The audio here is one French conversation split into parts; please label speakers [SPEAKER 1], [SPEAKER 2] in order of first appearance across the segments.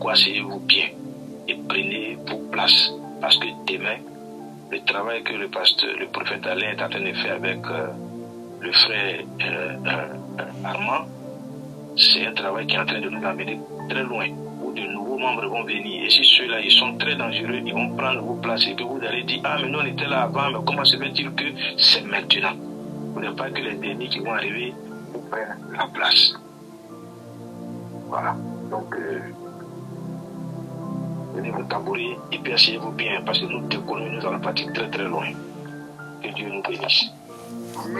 [SPEAKER 1] coup, asseyez-vous bien et prenez vos places. Parce que demain, le travail que le prophète Alain est en train de faire avec le frère Armand, c'est un travail qui est en train de nous amener très loin, où de nouveaux membres vont venir. Et si ceux-là, ils sont très dangereux, ils vont prendre vos places et que vous allez dire, ah, mais nous on était là avant, mais comment se fait-il que c'est maintenant? Vous n'avez pas que les derniers qui vont arriver pour prendre la place. Voilà. Donc, venez vous tambourer et puis asseyez-vous bien, parce que nous décollons, nous allons partir très très loin. Que Dieu nous bénisse.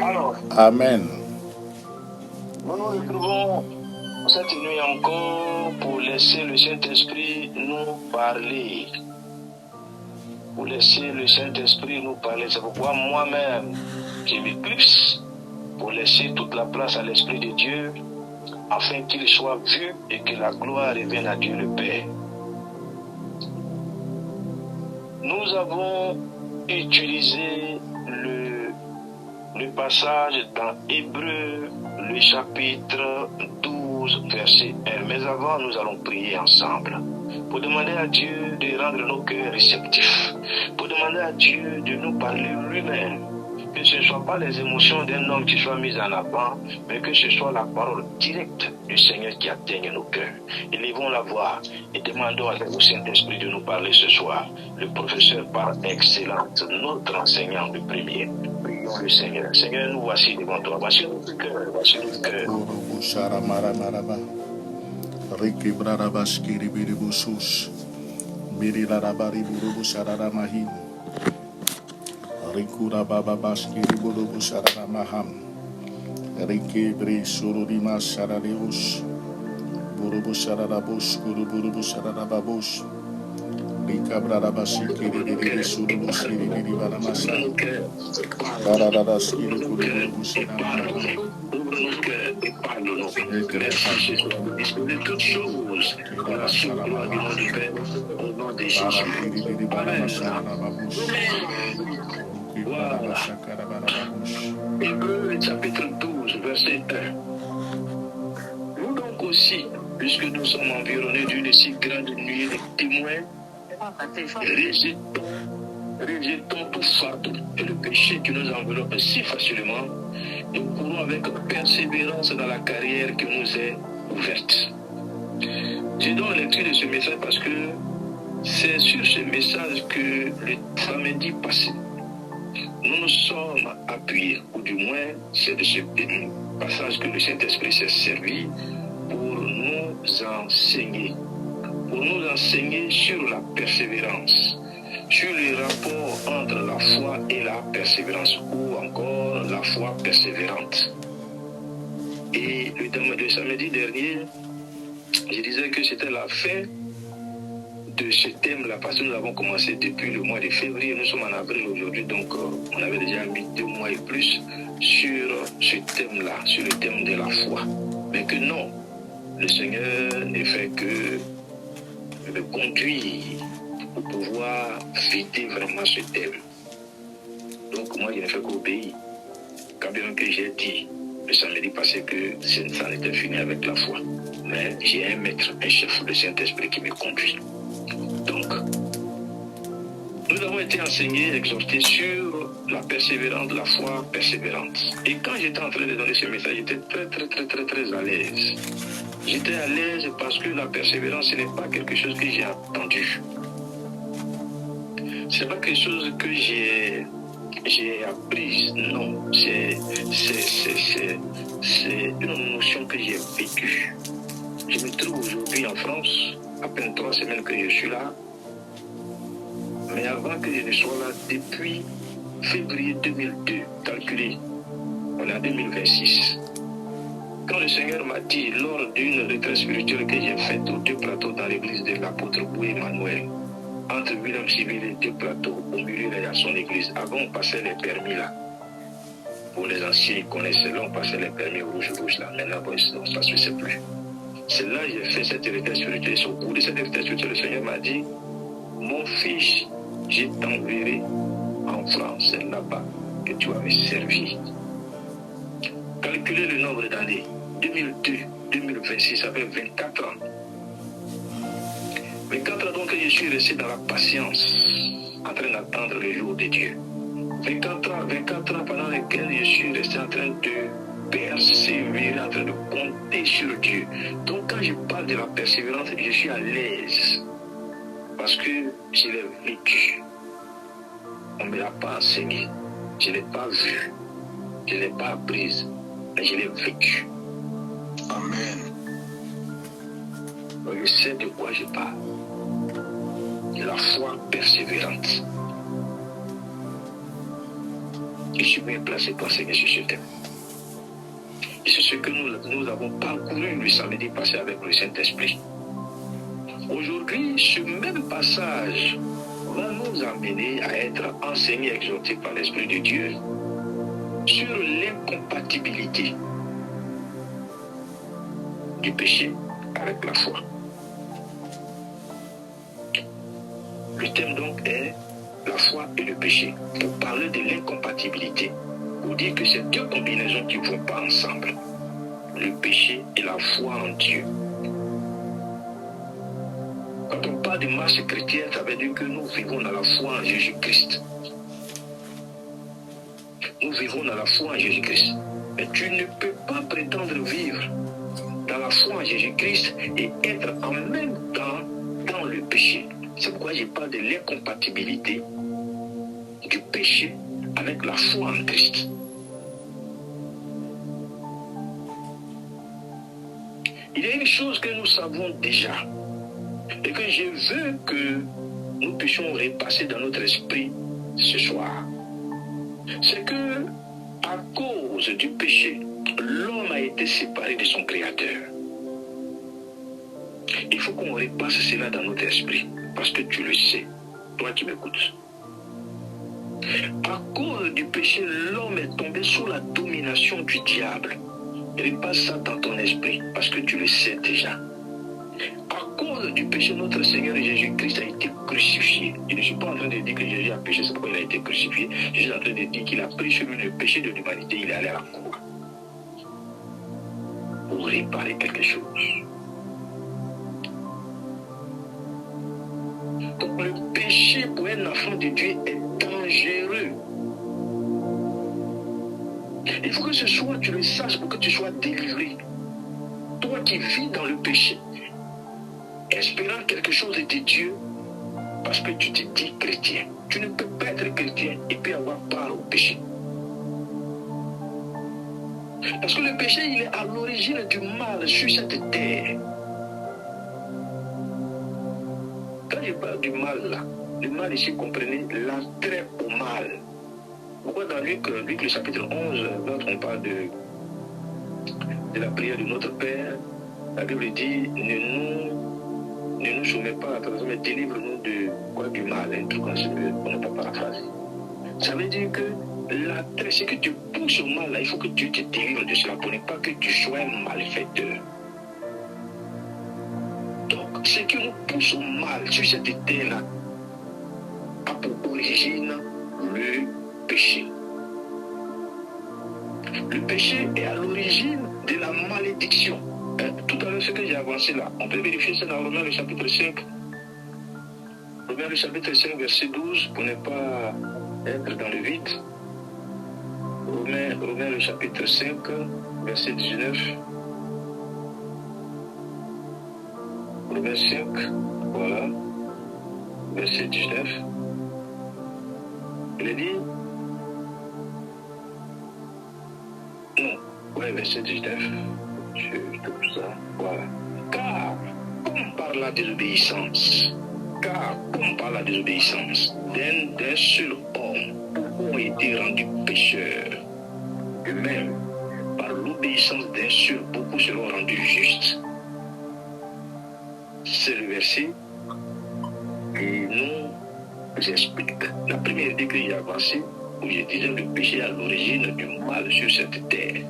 [SPEAKER 1] Alors,
[SPEAKER 2] Amen.
[SPEAKER 1] nous nous retrouvons cette nuit encore pour laisser le Saint-Esprit nous parler. Pour laisser le Saint-Esprit nous parler. C'est pourquoi moi-même, je m'éclipse pour laisser toute la place à l'Esprit de Dieu, afin qu'il soit vu et que la gloire revienne à Dieu le Père. Nous avons utilisé le passage dans Hébreux, le chapitre 12, verset 1. Mais avant, nous allons prier ensemble pour demander à Dieu de rendre nos cœurs réceptifs, pour demander à Dieu de nous parler lui-même. Que ce ne soit pas les émotions d'un homme qui soient mises en avant, mais que ce soit la parole directe du Seigneur qui atteigne nos cœurs. Élevons la voix et demandons au Saint-Esprit de nous parler ce soir. Le professeur par excellence, notre enseignant de premier. Prions le Seigneur. Seigneur, nous voici devant toi. Voici notre cœur. Voici notre cœur.
[SPEAKER 2] Rikura baba baskiri buru busara maham. Rike bre sururima shararius. Buru busara bush guru buru busara babush. Rika brada basikiri diri suru buskiri diri bana masa. Barada skiri buru buru busara maham.
[SPEAKER 1] Et pardonne-nous. Merci de disposer toutes choses pour la gloire du nom du Père, au nom de Jésus. Amen. Voilà. Hébreux chapitre 12, verset 1. Nous donc aussi, puisque nous sommes environnés d'une si grande nuée de témoins, rejetons tout fardeau et le péché qui nous enveloppe si facilement et courons avec persévérance dans la carrière qui nous est ouverte. J'ai donc lecture de ce message parce que c'est sur ce message que le samedi passé, nous nous sommes appuyés, ou du moins c'est de ce passage que le Saint-Esprit s'est servi pour nous enseigner sur la persévérance, sur le rapport entre la foi et la persévérance, ou encore la foi persévérante. Et le samedi dernier, je disais que c'était la fin de ce thème-là, parce que nous avons commencé depuis le mois de février, nous sommes en avril aujourd'hui, donc on avait déjà mis 2 mois et plus sur ce thème-là, sur le thème de la foi. Mais que non, le Seigneur ne fait que me conduire pour pouvoir fêter vraiment ce thème. Donc moi, je ne fais qu'obéir. Quand bien que j'ai dit le samedi passé que ça en était fini avec la foi. Mais j'ai un maître, un chef, le Saint-Esprit qui me conduit. Donc, nous avons été enseignés, exhortés sur la persévérance de la foi persévérante. Et quand j'étais en train de donner ce message, j'étais très à l'aise. J'étais à l'aise parce que la persévérance, ce n'est pas quelque chose que j'ai entendu. Ce n'est pas quelque chose que j'ai apprise. Non, c'est une notion que j'ai vécue. Je me trouve aujourd'hui en France, à peine 3 semaines que je suis là. Mais avant que je ne sois là, depuis février 2002, calculé, on est en 2026. Quand le Seigneur m'a dit, lors d'une retraite spirituelle que j'ai faite aux 2 plateaux dans l'église de l'apôtre Boué Emmanuel, entre William Civil et 2 plateaux, au milieu de son église, avant on passait les permis là. Pour les anciens, ils connaissaient, là on passait les permis rouge là. Maintenant, bon, ça ne se fait plus. C'est là que j'ai fait cette retraite spirituelle. Et au bout de cette retraite spirituelle, le Seigneur m'a dit, mon fils, je t'enverrai en France, là-bas, que tu vas me servir. Calculez le nombre d'années. 2002, 2026, ça fait 24 ans. je suis resté dans la patience, en train d'attendre le jour de Dieu. 24 ans pendant lesquels je suis resté en train de persévérer, en train de compter sur Dieu. Donc quand je parle de la persévérance, je suis à l'aise. Parce que je l'ai vécu. On ne me l'a pas enseigné. Je ne l'ai pas vu. Je ne l'ai pas apprise. Mais je l'ai vécu.
[SPEAKER 3] Amen.
[SPEAKER 1] Donc je sais de quoi je parle. La foi persévérante. Je suis bien placé pour enseigner sur ce thème. Et c'est ce que nous avons parcouru le samedi passé avec le Saint-Esprit. Aujourd'hui, ce même passage va nous amener à être enseignés, exhortés par l'Esprit de Dieu sur l'incompatibilité du péché avec la foi. Le thème donc est la foi et le péché. Pour parler de l'incompatibilité, pour dire que c'est deux combinaisons qui ne vont pas ensemble. Le péché et la foi en Dieu. Quand on parle de marche chrétienne, ça veut dire que nous vivons dans la foi en Jésus-Christ. Nous vivons dans la foi en Jésus-Christ. Mais tu ne peux pas prétendre vivre dans la foi en Jésus-Christ et être en même temps dans le péché. C'est pourquoi je parle de l'incompatibilité du péché avec la foi en Christ. Il y a une chose que nous savons déjà et que je veux que nous puissions repasser dans notre esprit ce soir. C'est que à cause du péché, l'homme a été séparé de son Créateur. Il faut qu'on repasse cela dans notre esprit, parce que tu le sais, toi qui m'écoutes. À cause du péché, l'homme est tombé sous la domination du diable. Repasse ça dans ton esprit, parce que tu le sais déjà. À cause du péché, notre Seigneur Jésus-Christ a été crucifié. Je ne suis pas en train de dire que Jésus a péché, c'est pourquoi il a été crucifié. Je suis en train de dire qu'il a pris sur lui le péché de l'humanité, il est allé à la croix. Pour réparer quelque chose. Donc le péché pour un enfant de Dieu est dangereux. Il faut que ce soit, tu le saches pour que tu sois délivré. Toi qui vis dans le péché, espérant quelque chose de Dieu, parce que tu te dis chrétien. Tu ne peux pas être chrétien et puis avoir part au péché. Parce que le péché, il est à l'origine du mal sur cette terre. Quand je parle du mal là, le mal ici, comprenez l'attrait au mal. Pourquoi dans Luc le chapitre 11, quand on parle de la prière de notre Père, la Bible dit, ne nous soumets pas à la tentation, mais délivre-nous du mal, un truc comme ça, on ne peut pas paraphraser. Ça veut dire que l'attrait, c'est que tu pousses au mal, là, il faut que Dieu te délivre de cela pour ne pas que tu sois un malfaiteur. Donc, ce qui nous pousse au mal sur cette terre-là a pour origine le péché. Le péché est à l'origine de la malédiction. Tout à l'heure, ce que j'ai avancé là, on peut vérifier ça dans Romains le chapitre 5. Romains le chapitre 5, verset 12, pour ne pas être dans le vide. Romains le chapitre 5, verset 19. Romains 5, voilà, verset 19. Il est dit, non, ouais, verset 19. Je trouve ça, voilà. Car, comme par la désobéissance d'un seul homme, beaucoup ont été rendus pécheurs. De même, par l'obéissance d'un seul, beaucoup seront rendus justes. C'est le verset qui nous explique la première idée que j'ai avancée, où je disais le péché est à l'origine du mal sur cette terre.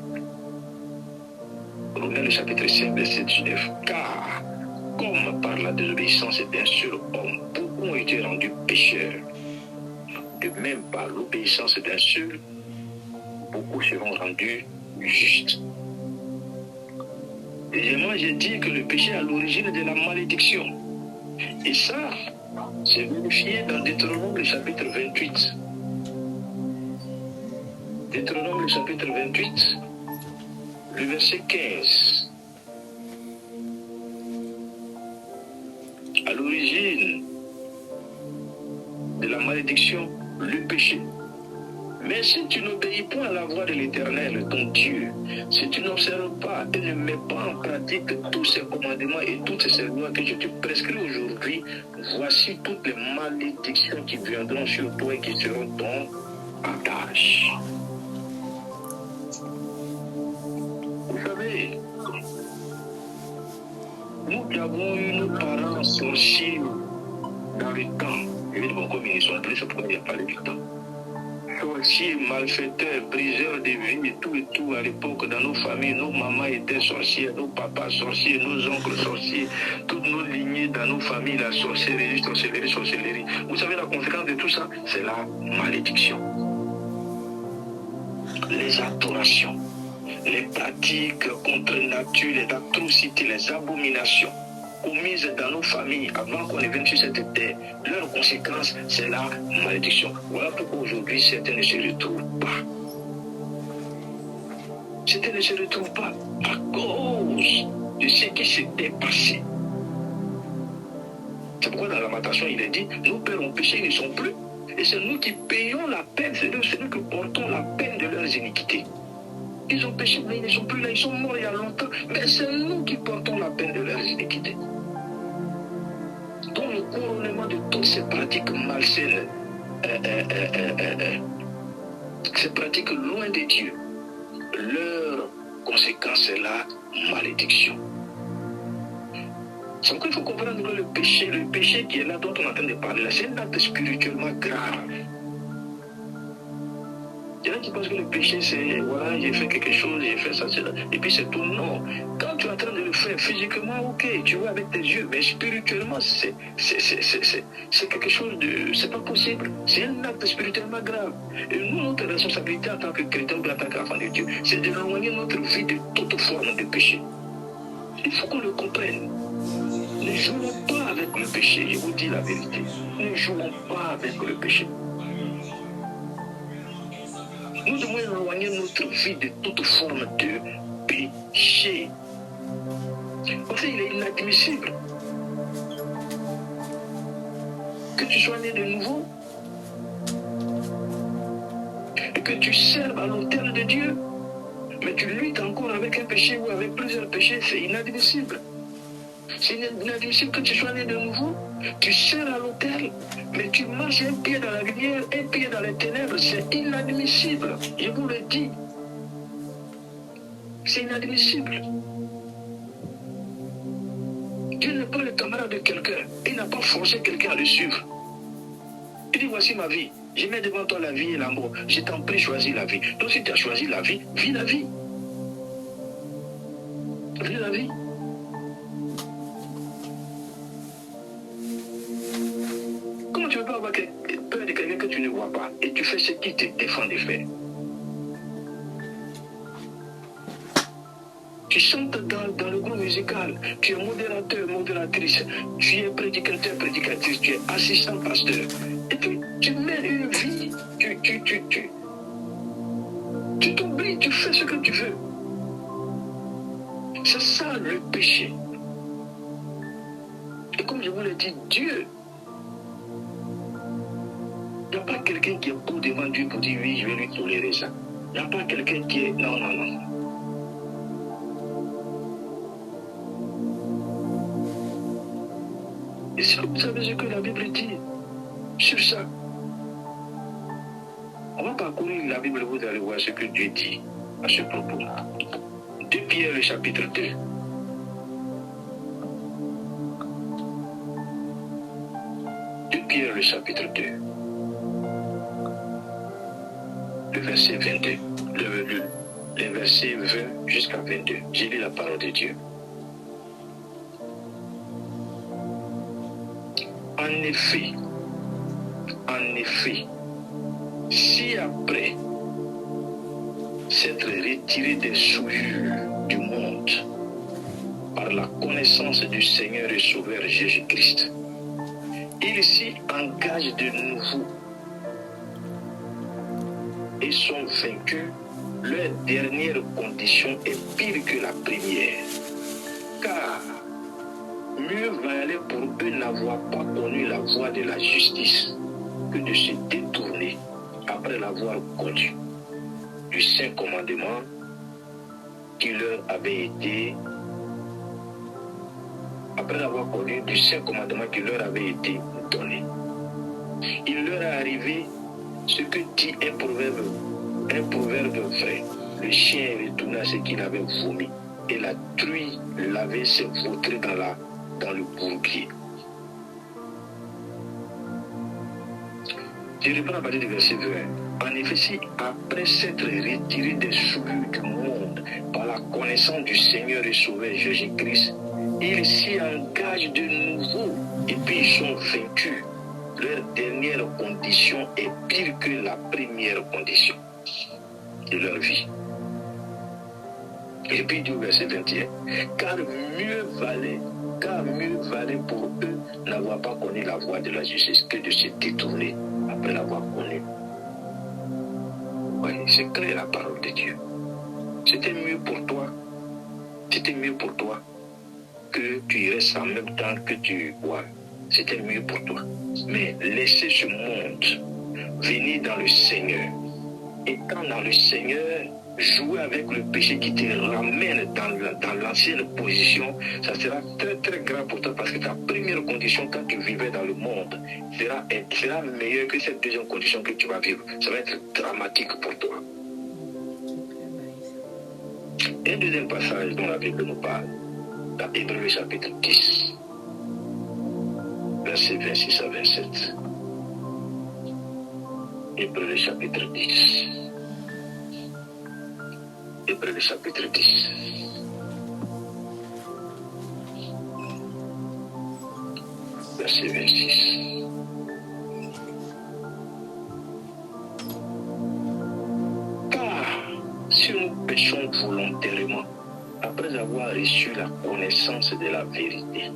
[SPEAKER 1] Romains le chapitre 5, verset 19. Car, comme par la désobéissance d'un seul homme, beaucoup ont été rendus pécheurs. De même, par l'obéissance d'un seul, beaucoup seront rendus justes. Deuxièmement, j'ai dit que le péché est à l'origine de la malédiction. Et ça, C'est vérifié dans Deutéronome le chapitre 28. Deutéronome le chapitre 28, le verset 15. À l'origine de la malédiction, le péché. Mais si tu n'obéis pas à la voix de l'Éternel, ton Dieu, si tu n'observes pas et ne mets pas en pratique tous ces commandements et toutes ces lois que je te prescris aujourd'hui, voici toutes les malédictions qui viendront sur toi et qui seront ton attache. Vous savez, nous qui avons eu nos parents sorciers dans le temps, évidemment comme ils sont plus, c'est pourquoi il n'y a pas du temps. Sorciers, malfaiteurs, briseurs de vie et tout à l'époque dans nos familles, nos mamans étaient sorcières, nos papas sorciers, nos oncles sorciers, toutes nos lignées dans nos familles, la sorcellerie. Vous savez la conséquence de tout ça, c'est la malédiction. Les adorations, les pratiques contre nature, les atrocités, les abominations commises dans nos familles avant qu'on ait venu sur cette terre, leur conséquence, c'est la malédiction. Voilà pourquoi aujourd'hui, certains ne se retrouvent pas. Certains ne se retrouvent pas à cause de ce qui s'était passé. C'est pourquoi dans la Lamentation, il est dit, nos pères ont péché, ils ne sont plus. Et c'est nous qui payons la peine, c'est nous qui portons la peine de leurs iniquités. Ils ont péché, mais ils ne sont plus là, ils sont morts il y a longtemps. Mais c'est nous qui portons la peine de leurs iniquités. Donc le couronnement de toutes ces pratiques malsaines, ces pratiques loin de Dieu, leur conséquence est la malédiction. C'est pourquoi il faut comprendre que le péché qui est là, dont on est en train de parler, c'est un acte spirituellement grave. Il y en a qui pensent que le péché, c'est, voilà, j'ai fait quelque chose, j'ai fait ça, cela, et puis c'est tout. Non. Quand tu es en train de le faire physiquement, ok, tu vois avec tes yeux, mais spirituellement, c'est quelque chose de... C'est pas possible. C'est un acte spirituellement grave. Et nous, notre responsabilité en tant que chrétien ou en tant qu'enfant de Dieu, c'est d'éloigner notre vie de toute forme de péché. Il faut qu'on le comprenne. Ne jouons pas avec le péché, je vous dis la vérité. Ne jouons pas avec le péché. Nous devons éloigner notre vie de toute forme de péché. Parce qu'il est inadmissible que tu sois né de nouveau et que tu serves à l'autel de Dieu, mais tu luttes encore avec un péché ou avec plusieurs péchés, c'est inadmissible. C'est inadmissible que tu sois né de nouveau, tu sers à l'autel, mais tu marches un pied dans la lumière, un pied dans les ténèbres. C'est inadmissible. Je vous le dis. C'est inadmissible. Dieu n'est pas le camarade de quelqu'un. Il n'a pas forcé quelqu'un à le suivre. Il dit, voici ma vie. Je mets devant toi la vie et la mort. Je t'en prie, choisis la vie. Donc si tu as choisi la vie, vis la vie. Vis la vie. Comment tu ne peux pas avoir peur de quelqu'un que tu ne vois pas et tu fais ce qui te défend de faire? Tu chantes dans le groupe musical, tu es modérateur, modératrice, tu es prédicateur, prédicatrice, tu es assistant pasteur. Et puis tu mènes une vie, tu t'oublies, tu fais ce que tu veux. C'est ça le péché. Et comme je vous l'ai dit, Dieu, il n'y a pas quelqu'un qui est beau devant Dieu pour dire oui, je vais lui tolérer ça. Il n'y a pas quelqu'un qui est... Non. Et si vous savez ce que la Bible dit sur ça, on va parcourir la Bible, vous allez voir ce que Dieu dit à ce propos. 2 Pierre, le chapitre 2. Pierre, le chapitre 2. Le verset 22. Les versets 20 jusqu'à 22. J'ai lu la parole de Dieu. En effet, si après s'être retiré des souillures du monde par la connaissance du Seigneur et Sauveur Jésus-Christ, Ils s'y engagent de nouveau et sont vaincus. Leur dernière condition est pire que la première. Car mieux valait pour eux n'avoir pas connu la voie de la justice que de se détourner après l'avoir connu du saint commandement qui leur avait été donné. Il leur est arrivé ce que dit un proverbe vrai. Le chien est retourné à ce qu'il avait vomi et la truie l'avait se vautré dans le bourbier. Je reprends à partir du verset 20. En effet, si après s'être retiré des souillures du monde par la connaissance du Seigneur et Sauveur Jésus-Christ, ils s'y engagent de nouveau et puis ils sont vaincus. Leur dernière condition est pire que la première condition de leur vie. Et puis du verset 21, car mieux valait pour eux n'avoir pas connu la voie de la justice que de se détourner après l'avoir connue. Oui, c'est clair la parole de Dieu. C'était mieux pour toi que tu y restes en même temps que tu bois. C'était mieux pour toi. Mais laisser ce monde venir dans le Seigneur, étant dans le Seigneur, jouer avec le péché qui te ramène dans l'ancienne position, ça sera très très grave pour toi parce que ta première condition quand tu vivais dans le monde sera meilleure que cette deuxième condition que tu vas vivre. Ça va être dramatique pour toi. Un deuxième passage dont la Bible nous parle, dans Hébreux chapitre 10, versets 26 à 27. Hébreux chapitre 10. Hébreux chapitre 10. Verset 26. Car si nous péchons volontairement, après avoir reçu la connaissance de la vérité,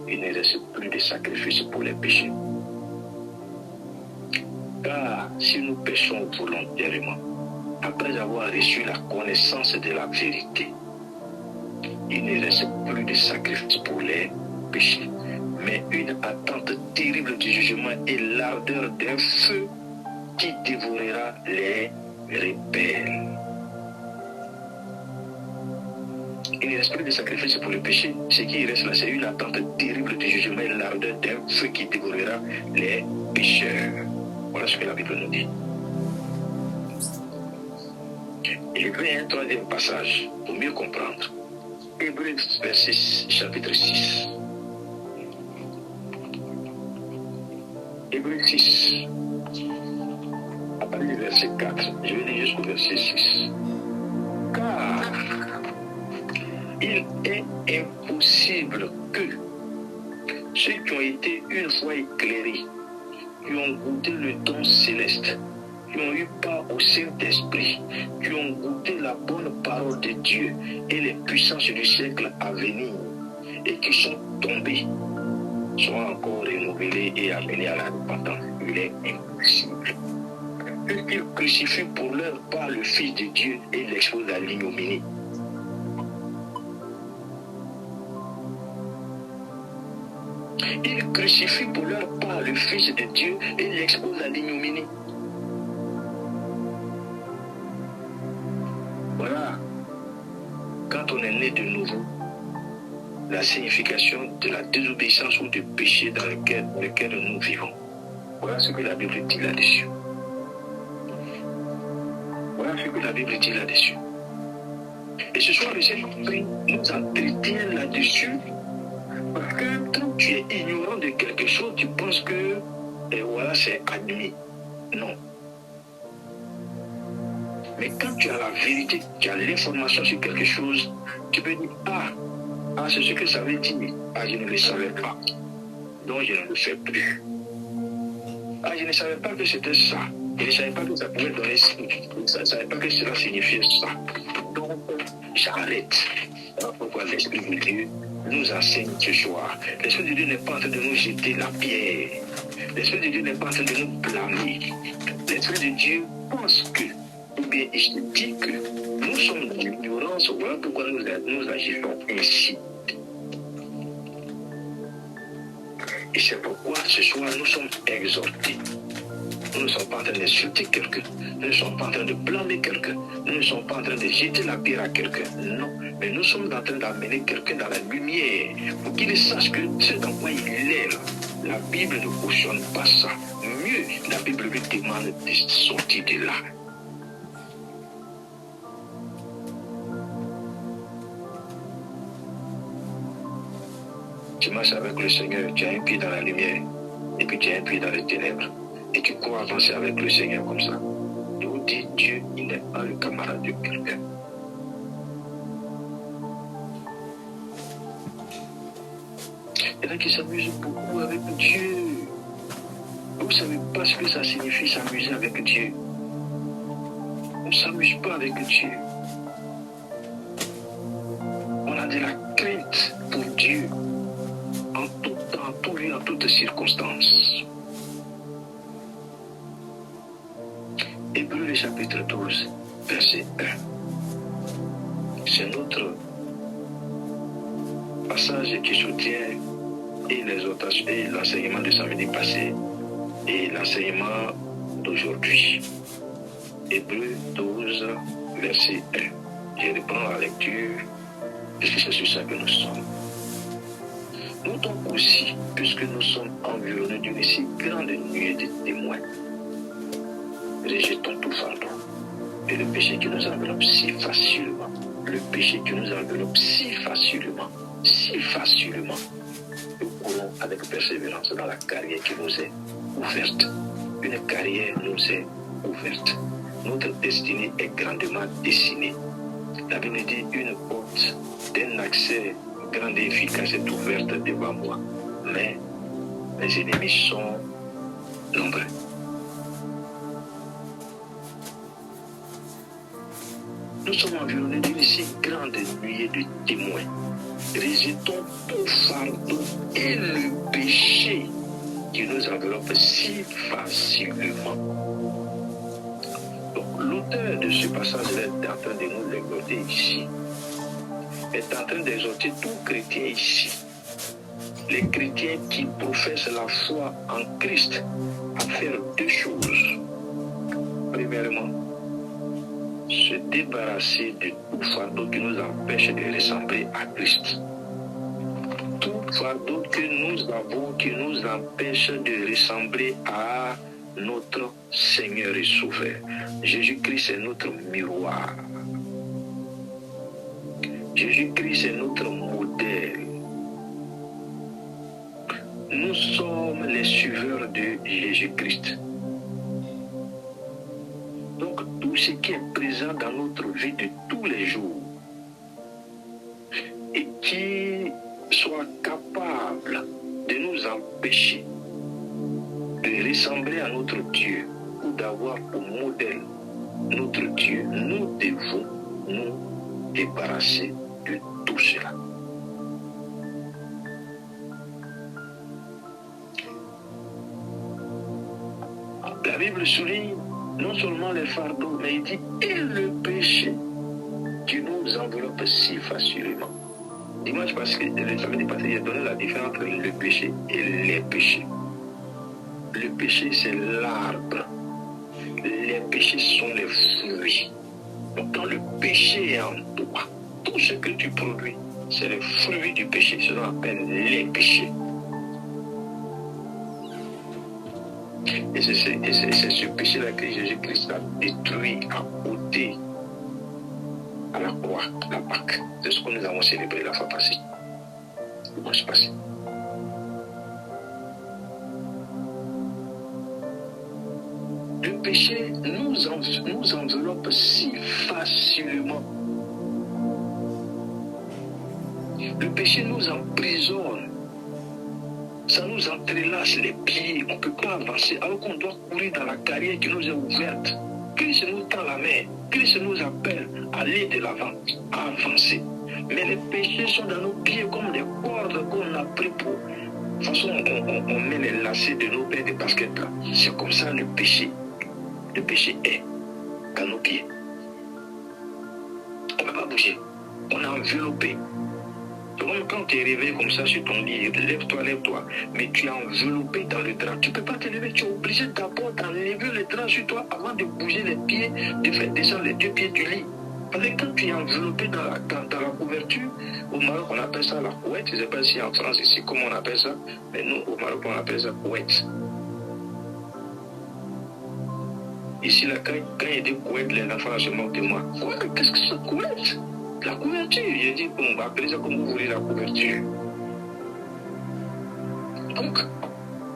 [SPEAKER 1] il ne reste plus de sacrifice pour les péchés. Car si nous péchons volontairement, après avoir reçu la connaissance de la vérité, il ne reste plus de sacrifice pour les péchés, mais une attente terrible du jugement et l'ardeur d'un feu qui dévorera les rebelles. Il ne reste plus de sacrifice pour le péché. Ce qui reste là, c'est une attente terrible du jugement et l'ardeur d'un feu qui dévorera les pécheurs. Voilà ce que la Bible nous dit. Il y a un troisième passage pour mieux comprendre. Hébreux chapitre 6. Hébreux 6. À partir du verset 4. Je vais lire jusqu'au verset 6. Car il est impossible que ceux qui ont été une fois éclairés, qui ont goûté le don céleste, qui ont eu part au Saint-Esprit, qui ont goûté la bonne parole de Dieu et les puissances du siècle à venir, et qui sont tombés, soient encore renouvelés et amenés à la repentance. Il est impossible. Qu'ils crucifient pour leur part le Fils de Dieu et l'exposent à l'ignominie. Ils crucifient pour leur part le Fils de Dieu et l'exposent à l'ignominie. Voilà, quand on est né de nouveau, la signification de la désobéissance ou du péché dans lequel nous vivons. Voilà ce que la Bible dit là-dessus. Voilà ce que la Bible dit là-dessus. Et ce soir, le Saint-Esprit nous entretient là-dessus. Parce que quand tu es ignorant de quelque chose, tu penses que voilà, c'est admis. Non. Mais quand tu as la vérité, tu as l'information sur quelque chose, tu peux dire, c'est ce que ça veut dire. Je ne le savais pas. Donc je ne le fais plus. Je ne savais pas que c'était ça. Je ne savais pas que ça pouvait donner ça. Je ne savais pas que cela signifiait ça. Donc j'arrête. Alors pourquoi l'Esprit de Dieu nous enseigne ce soir. L'Esprit de Dieu n'est pas en train de nous jeter la pierre. L'Esprit de Dieu n'est pas en train de nous blâmer. L'Esprit de Dieu pense que, ou bien il se dit que nous sommes dans l'ignorance, voilà pourquoi nous agissons ainsi. Et c'est pourquoi ce soir nous sommes exhortés. Nous ne sommes pas en train d'insulter quelqu'un. Nous ne sommes pas en train de blâmer quelqu'un. Nous ne sommes pas en train de jeter la pierre à quelqu'un. Non. Mais nous sommes en train d'amener quelqu'un dans la lumière pour qu'il sache que ce dans quoi il est là. La Bible ne cautionne pas ça. Mieux, la Bible lui demande de sortir de là. Tu marches avec le Seigneur, tu as un pied dans la lumière et puis tu as un pied dans les ténèbres. Et tu cours avancer avec le Seigneur comme ça. Je vous dis, Dieu, il n'est pas le camarade de quelqu'un. Il y en a qui s'amusent beaucoup avec Dieu. Vous ne savez pas ce que ça signifie s'amuser avec Dieu. On ne s'amuse pas avec Dieu. On a de la crainte pour Dieu en tout temps, en tout lieu, en toutes circonstances. Hébreux chapitre 12, verset 1. C'est notre passage qui soutient et l'exhortation et l'enseignement de samedi passé et l'enseignement d'aujourd'hui. Hébreux 12, verset 1. Je reprends la lecture, puisque c'est sur ça que nous sommes. Nous donc aussi, puisque nous sommes environnés d'une si grande nuée de témoins, rejetons tout fardeau et le péché qui nous enveloppe si facilement, le péché qui nous enveloppe si facilement, nous courons avec persévérance dans la carrière qui nous est ouverte. Une carrière nous est ouverte. Notre destinée est grandement dessinée. La Bible dit une porte d'un accès grand et efficace est ouverte devant moi, mais mes ennemis sont nombreux. Nous sommes environnés d'une si grande nuée de témoins. Rejetons tout fardeau et le péché qui nous enveloppe si facilement. Donc, l'auteur de ce passage est en train de nous l'exhorter ici. Est en train d'exhorter tout chrétien ici. Les chrétiens qui professent la foi en Christ à faire deux choses. Premièrement, se débarrasser de tout fardeau qui nous empêche de ressembler à Christ. Tout fardeau que nous avons qui nous empêche de ressembler à notre Seigneur et Sauveur. Jésus-Christ est notre miroir. Jésus-Christ est notre modèle. Nous sommes les suiveurs de Jésus-Christ. Donc, tout ce qui est présent dans notre vie de tous les jours et qui soit capable de nous empêcher de ressembler à notre Dieu ou d'avoir pour modèle notre Dieu, nous devons nous débarrasser de tout cela. La Bible souligne non seulement les fardeaux, mais il dit et le péché qui nous enveloppe si facilement. Dimanche passé, le samedi passé, il a donné la différence entre le péché et les péchés. Le péché, c'est l'arbre. Les péchés sont les fruits. Donc quand le péché est en toi, tout ce que tu produis, c'est le fruit du péché. Ce qu'on appelle les péchés. Et c'est ce péché-là que Jésus-Christ a détruit, a ôté à la croix, la Pâque. C'est ce que nous avons célébré la fois passée. Dimanche passé. Le péché nous enveloppe si facilement. Le péché nous emprisonne. Ça nous entrelace les pieds, on ne peut pas avancer, alors qu'on doit courir dans la carrière qui nous est ouverte. Christ nous tend la main, Christ nous appelle à aller de l'avant, à avancer. Mais les péchés sont dans nos pieds comme des cordes qu'on a pris pour... De toute façon, on met les lacets de nos paires de baskets là. C'est comme ça le péché. Le péché est dans nos pieds. On ne peut pas bouger. On est enveloppé. Donc quand tu es réveillé comme ça sur ton lit, lève-toi. Mais tu es enveloppé dans le drap. Tu ne peux pas te lever. Tu es obligé d'abord d'enlever le drap sur toi avant de bouger les pieds, de faire descendre les 2 pieds du lit. Parce que quand tu es enveloppé dans la couverture, au Maroc on appelle ça la couette. Je ne sais pas si en France ici comment on appelle ça, mais nous au Maroc on appelle ça couette. Ici là, quand il y a des couettes, les enfants se moquent de moi. Quoi, qu'est-ce que c'est couette? La couverture, j'ai dit on va appeler ça comme vous voulez la couverture. Donc,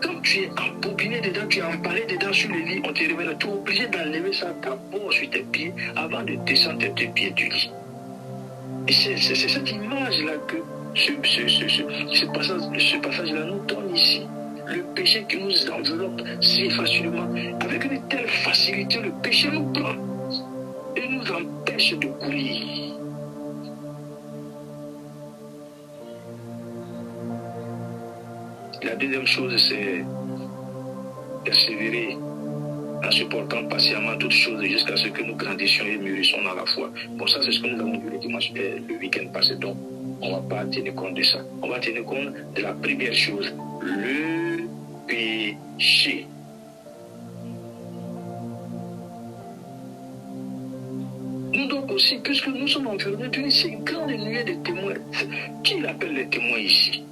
[SPEAKER 1] quand tu es embobiné dedans, tu es emballé dedans sur le lit, on te révèle, tu es obligé d'enlever ça d'abord sur tes pieds avant de descendre tes 2 pieds du lit. Et c'est cette image-là que ce passage-là nous donne ici. Le péché qui nous enveloppe si facilement, avec une telle facilité, le péché nous prend et nous empêche de courir. La deuxième chose, c'est persévérer en supportant patiemment toutes choses jusqu'à ce que nous grandissions et mûrissions dans la foi. Bon, ça, c'est ce que nous avons vu le week-end passé. Donc, on ne va pas tenir compte de ça. On va tenir compte de la première chose, le péché. Nous donc aussi, puisque nous sommes enfermés d'une si grande nuée de témoins, qui l'appelle les témoins ici?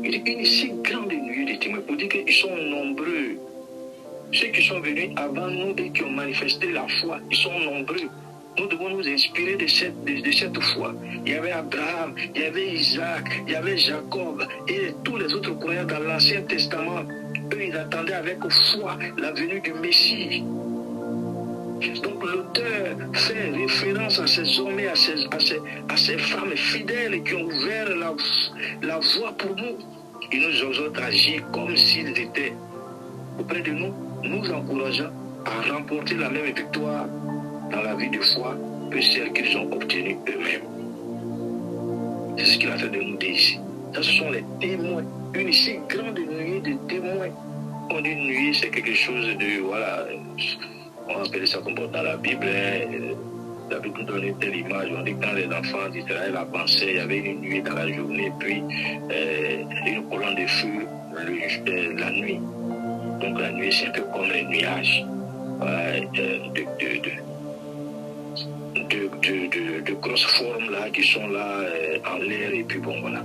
[SPEAKER 1] Il y a une si grande nuée de témoins pour dire qu'ils sont nombreux. Ceux qui sont venus avant nous et qui ont manifesté la foi, ils sont nombreux. Nous devons nous inspirer de cette foi. Il y avait Abraham, il y avait Isaac, il y avait Jacob et tous les autres croyants dans l'Ancien Testament. Eux, ils attendaient avec foi la venue du Messie. Donc l'auteur fait référence à ces hommes et à ces femmes fidèles qui ont ouvert la voie pour nous. Ils nous exhortent à agir comme s'ils étaient auprès de nous, nous encourageant à remporter la même victoire dans la vie de foi que celle qu'ils ont obtenue eux-mêmes. C'est ce qu'il a fait de nous dire ici. Ça, ce sont les témoins. Une si grande nuée de témoins. On dit nuée, c'est quelque chose de, voilà, on appelle ça comme dans la Bible. La Bible nous donne une telle image. On dit que quand les enfants d'Israël avançaient, il y avait une nuée dans la journée, puis une colonne de feu la nuit. Donc la nuit, c'est un peu comme les nuages de grosses formes là qui sont là en l'air et puis bon voilà.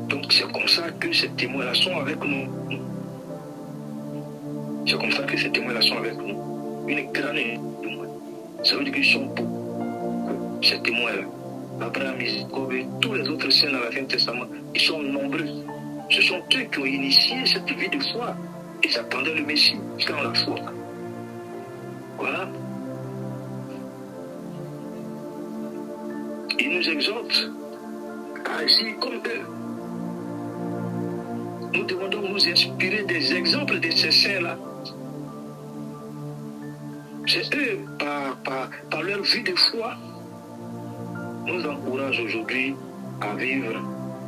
[SPEAKER 1] Donc c'est comme ça que ces témoins-là sont avec nous. C'est comme ça que ces témoins-là sont avec nous. Une grande témoin. Ça veut dire qu'ils sont beaucoup. Ces témoins-là. Abraham, Jacob et tous les autres saints dans l'Ancien Testament, ils sont nombreux. Ce sont eux qui ont initié cette vie de foi. Ils attendaient le Messie dans la foi. Voilà. Ils nous exhortent à agir comme eux. Nous devons donc nous inspirer des exemples de ces saints-là. C'est eux, par leur vie de foi, nous encouragent aujourd'hui à vivre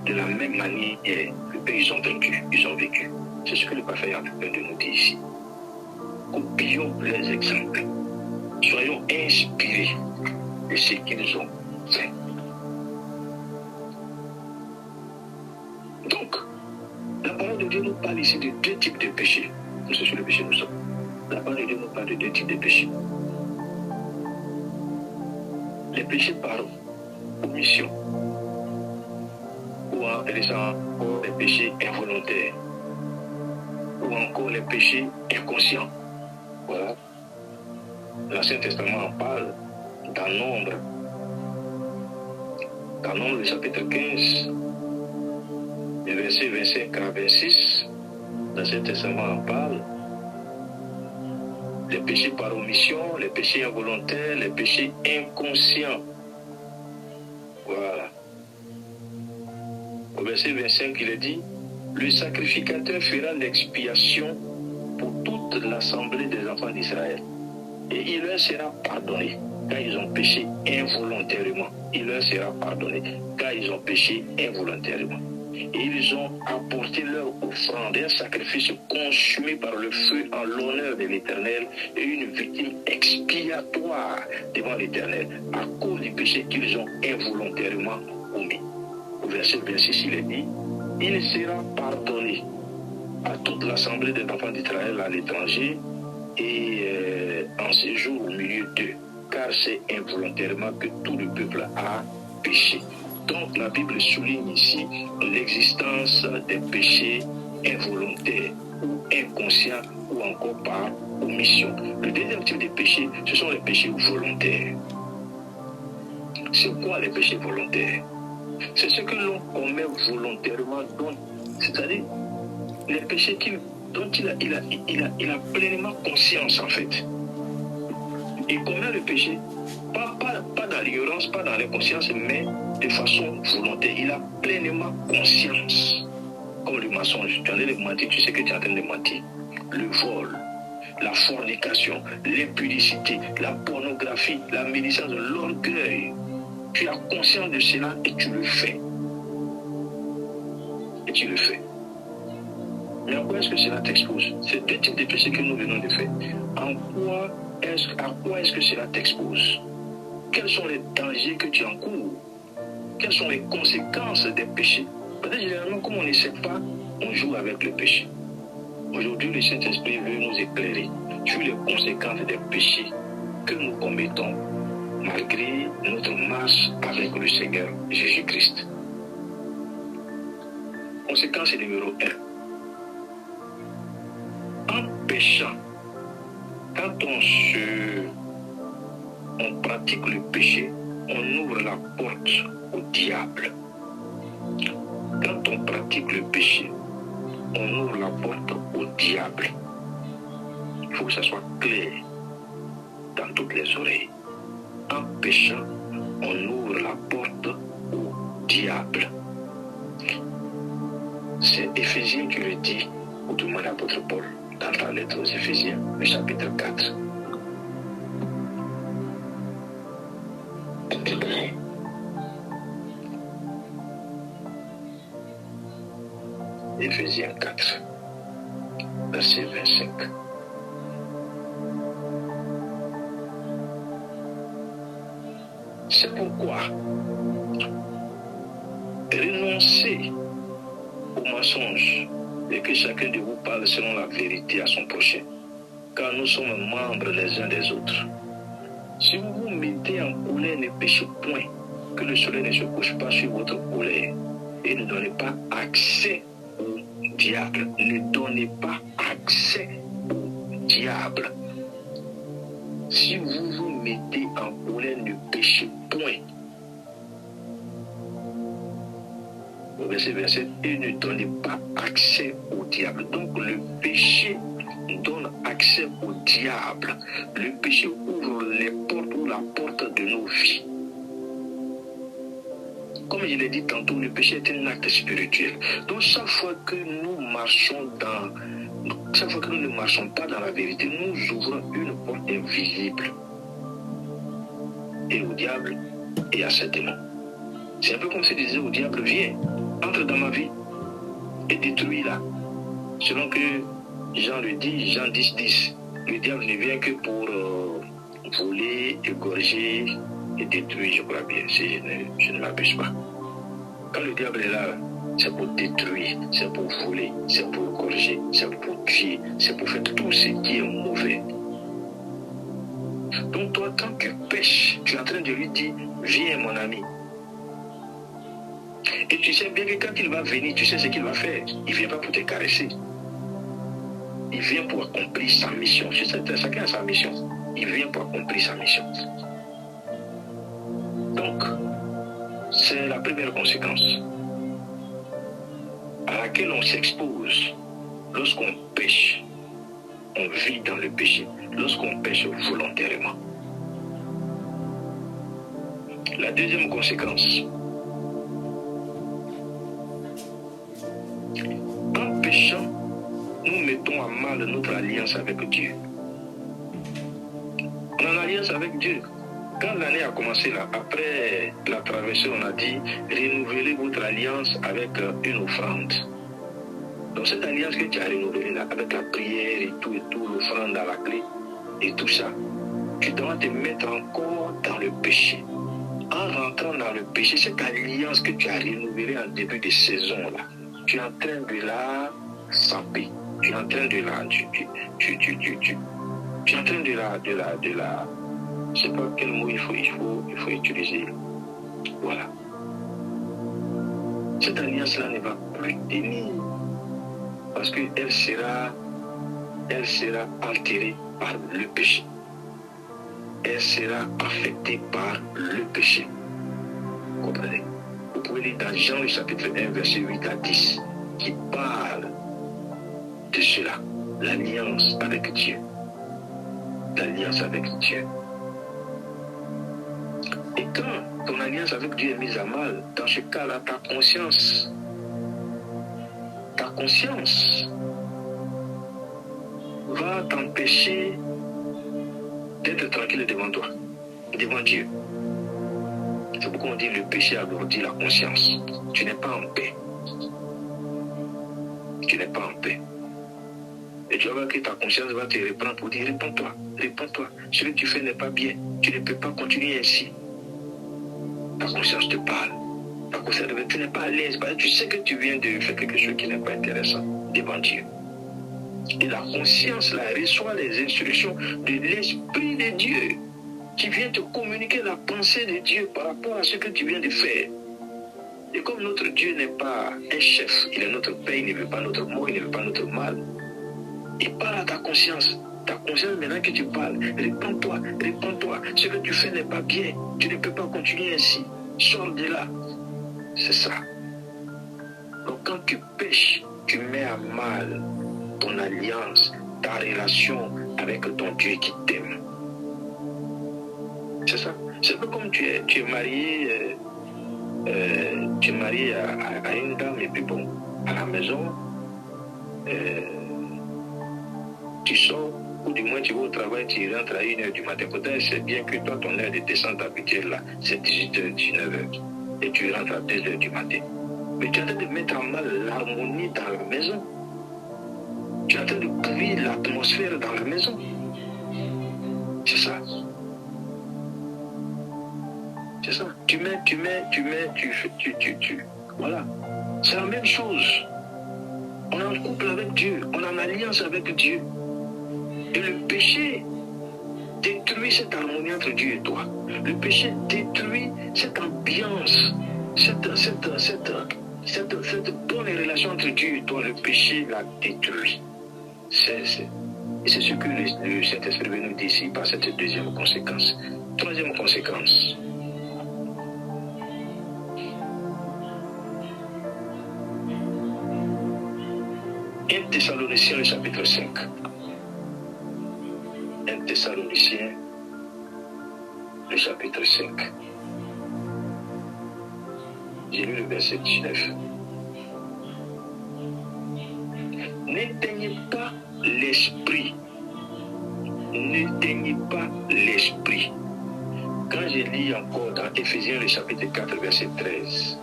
[SPEAKER 1] de la même manière que ils ont vécu. C'est ce que le parfait est en train de nous dire ici. Copions les exemples. Soyons inspirés de ce qu'ils ont fait. Donc, la parole de Dieu nous parle ici de 2 types de péchés. Nous, c'est sur le péché nous sommes. La parole de Dieu nous parle de 2 types de péchés. Les péchés par omission, ou en laissant les péchés involontaires, ou encore les péchés inconscients. Voilà. L'Ancien Testament en parle dans Nombre. Dans Nombre, le chapitre 15, les versets 25 à 26, l'Ancien Testament en parle. Les péchés par omission, les péchés involontaires, les péchés inconscients. Voilà. Au verset 25, il est dit: le sacrificateur fera l'expiation pour toute l'assemblée des enfants d'Israël. Et il leur sera pardonné quand ils ont péché involontairement. Il leur sera pardonné quand ils ont péché involontairement. Et ils ont apporté leur offrande, un sacrifice consumé par le feu en l'honneur de l'Éternel et une victime expiatoire devant l'Éternel à cause du péché qu'ils ont involontairement commis. Au verset 26, il est dit, il sera pardonné à toute l'assemblée des enfants d'Israël à l'étranger et en séjour au milieu d'eux, car c'est involontairement que tout le peuple a péché. Donc la Bible souligne ici l'existence des péchés involontaires ou inconscients ou encore par omission. Le deuxième type de péché, ce sont les péchés volontaires. C'est quoi les péchés volontaires? C'est ce que l'on commet volontairement, c'est-à-dire les péchés dont il a pleinement conscience en fait. Il commet le péché, pas dans l'ignorance, pas dans l'inconscience, mais de façon volontaire. Il a pleinement conscience. Comme le mensonge, tu es en train de mentir, tu sais que tu es en train de mentir. Le vol, la fornication, l'impudicité, la pornographie, la médisance, l'orgueil. Tu as conscience de cela et tu le fais. Et tu le fais. Mais en quoi est-ce que cela t'expose? C'est deux types de péchés que nous venons de faire. À quoi est-ce que cela t'expose? Quels sont les dangers que tu encours? Quelles sont les conséquences des péchés? Peut-être généralement, comme on ne sait pas, on joue avec le péché. Aujourd'hui, le Saint-Esprit veut nous éclairer sur les conséquences des péchés que nous commettons malgré notre marche avec le Seigneur Jésus-Christ. Conséquence numéro 1. En péchant, quand on pratique le péché, on ouvre la porte au diable. Quand on pratique le péché, on ouvre la porte au diable. Il faut que ça soit clair dans toutes les oreilles. En péchant, on ouvre la porte au diable. C'est Éphésiens qui le dit, ou du moins l'apôtre Paul, dans la lettre aux Éphésiens, le chapitre 4. Éphésiens 4, verset 25. C'est pourquoi renoncez au mensonge et que chacun de vous parle selon la vérité à son prochain, car nous sommes membres les uns des autres. Si vous vous mettez en colère, ne péchez point, que le soleil ne se couche pas sur votre colère, et ne donnez pas accès au diable. Ne donnez pas accès au diable. Si vous vous mettez en colère, ne péchez point. Verset, et ne donnez pas accès au diable. Donc le péché donne accès au diable. Le péché ouvre les portes ou la porte de nos vies. Comme je l'ai dit tantôt, le péché est un acte spirituel. Donc chaque fois que nous ne marchons pas dans la vérité, nous ouvrons une porte invisible. Et au diable et à ses démons. C'est un peu comme si disait au diable, viens, entre dans ma vie et détruis-la. Selon que Jean le dit, Jean 10, 10, le diable ne vient que pour voler, égorger et détruire, je crois bien, si je ne m'abuse pas. Quand le diable est là, c'est pour détruire, c'est pour voler, c'est pour égorger, c'est pour tuer, c'est pour faire tout ce qui est mauvais. Donc toi, quand tu pêches, tu es en train de lui dire, viens mon ami. Et tu sais bien que quand il va venir, tu sais ce qu'il va faire. Il ne vient pas pour te caresser. Il vient pour accomplir sa mission. Chacun a sa mission. Il vient pour accomplir sa mission. Donc, c'est la première conséquence à laquelle on s'expose lorsqu'on pêche. On vit dans le péché lorsqu'on pêche volontairement. La deuxième conséquence, en péchant, nous mettons à mal notre alliance avec Dieu. ton alliance avec Dieu. Quand l'année a commencé là, après la traversée, on a dit renouvelez votre alliance avec une offrande. Donc cette alliance que tu as renouvelée là, avec la prière et tout, l'offrande à la clé et tout ça, tu dois te mettre encore dans le péché. En rentrant dans le péché, cette alliance que tu as renouvelée en début de saison là, tu es en train de la saper. Tu es en train de la... Tu es en train de la... Je ne sais pas quel mot il faut utiliser. Voilà. Cette alliance-là ne va plus tenir. Parce qu'elle sera altérée par le péché. Elle sera affectée par le péché. Vous comprenez? Vous pouvez lire dans Jean le chapitre 1, verset 8 à 10, qui parle de cela, l'alliance avec Dieu. L'alliance avec Dieu. Et quand ton alliance avec Dieu est mise à mal, dans ce cas-là, ta conscience va t'empêcher d'être tranquille devant toi, devant Dieu. C'est pourquoi on dit le péché alourdit la conscience. Tu n'es pas en paix. Tu n'es pas en paix. Et tu vas voir que ta conscience va te reprendre pour dire réponds-toi, réponds-toi. Ce que tu fais n'est pas bien. Tu ne peux pas continuer ainsi. Ta conscience te parle. Ta conscience, tu n'es pas à l'aise. Tu sais que tu viens de faire quelque chose qui n'est pas intéressant devant Dieu. Et la conscience là reçoit les instructions de l'Esprit de Dieu qui vient te communiquer la pensée de Dieu par rapport à ce que tu viens de faire. Et comme notre Dieu n'est pas un chef, il est notre Père, il ne veut pas notre mort, il ne veut pas notre mal. Il parle à ta conscience. Ta conscience, maintenant que tu parles, réponds-toi, réponds-toi. Ce que tu fais n'est pas bien. Tu ne peux pas continuer ainsi. Sors de là. C'est ça. Donc quand tu pêches, tu mets à mal ton alliance, ta relation avec ton Dieu qui t'aime. C'est ça. C'est un peu comme tu es marié, à une dame et puis bon, à la maison, tu sors, ou du moins tu vas au travail, tu rentres à 1h du matin. Peut-être c'est bien que toi, ton heure de descente habituelle là, c'est 18h, 19h. Et tu rentres à 2h du matin. Mais tu es en train de mettre en mal l'harmonie dans la maison. Tu es en train de pourrir l'atmosphère dans la maison. C'est ça. C'est ça. Tu voilà. C'est la même chose. On est en couple avec Dieu. On est en alliance avec Dieu. Et le péché détruit cette harmonie entre Dieu et toi. Le péché détruit cette ambiance, cette bonne relation entre Dieu et toi. Le péché la détruit. Et c'est ce que le Saint-Esprit veut nous dire ici par cette deuxième conséquence. Troisième conséquence. 1 Thessaloniciens, le chapitre 5. 1 Thessaloniciens, le chapitre 5. J'ai lu le verset 19. N'éteignez pas l'esprit. N'éteignez pas l'esprit. Quand je lis encore dans Éphésiens, le chapitre 4, verset 13.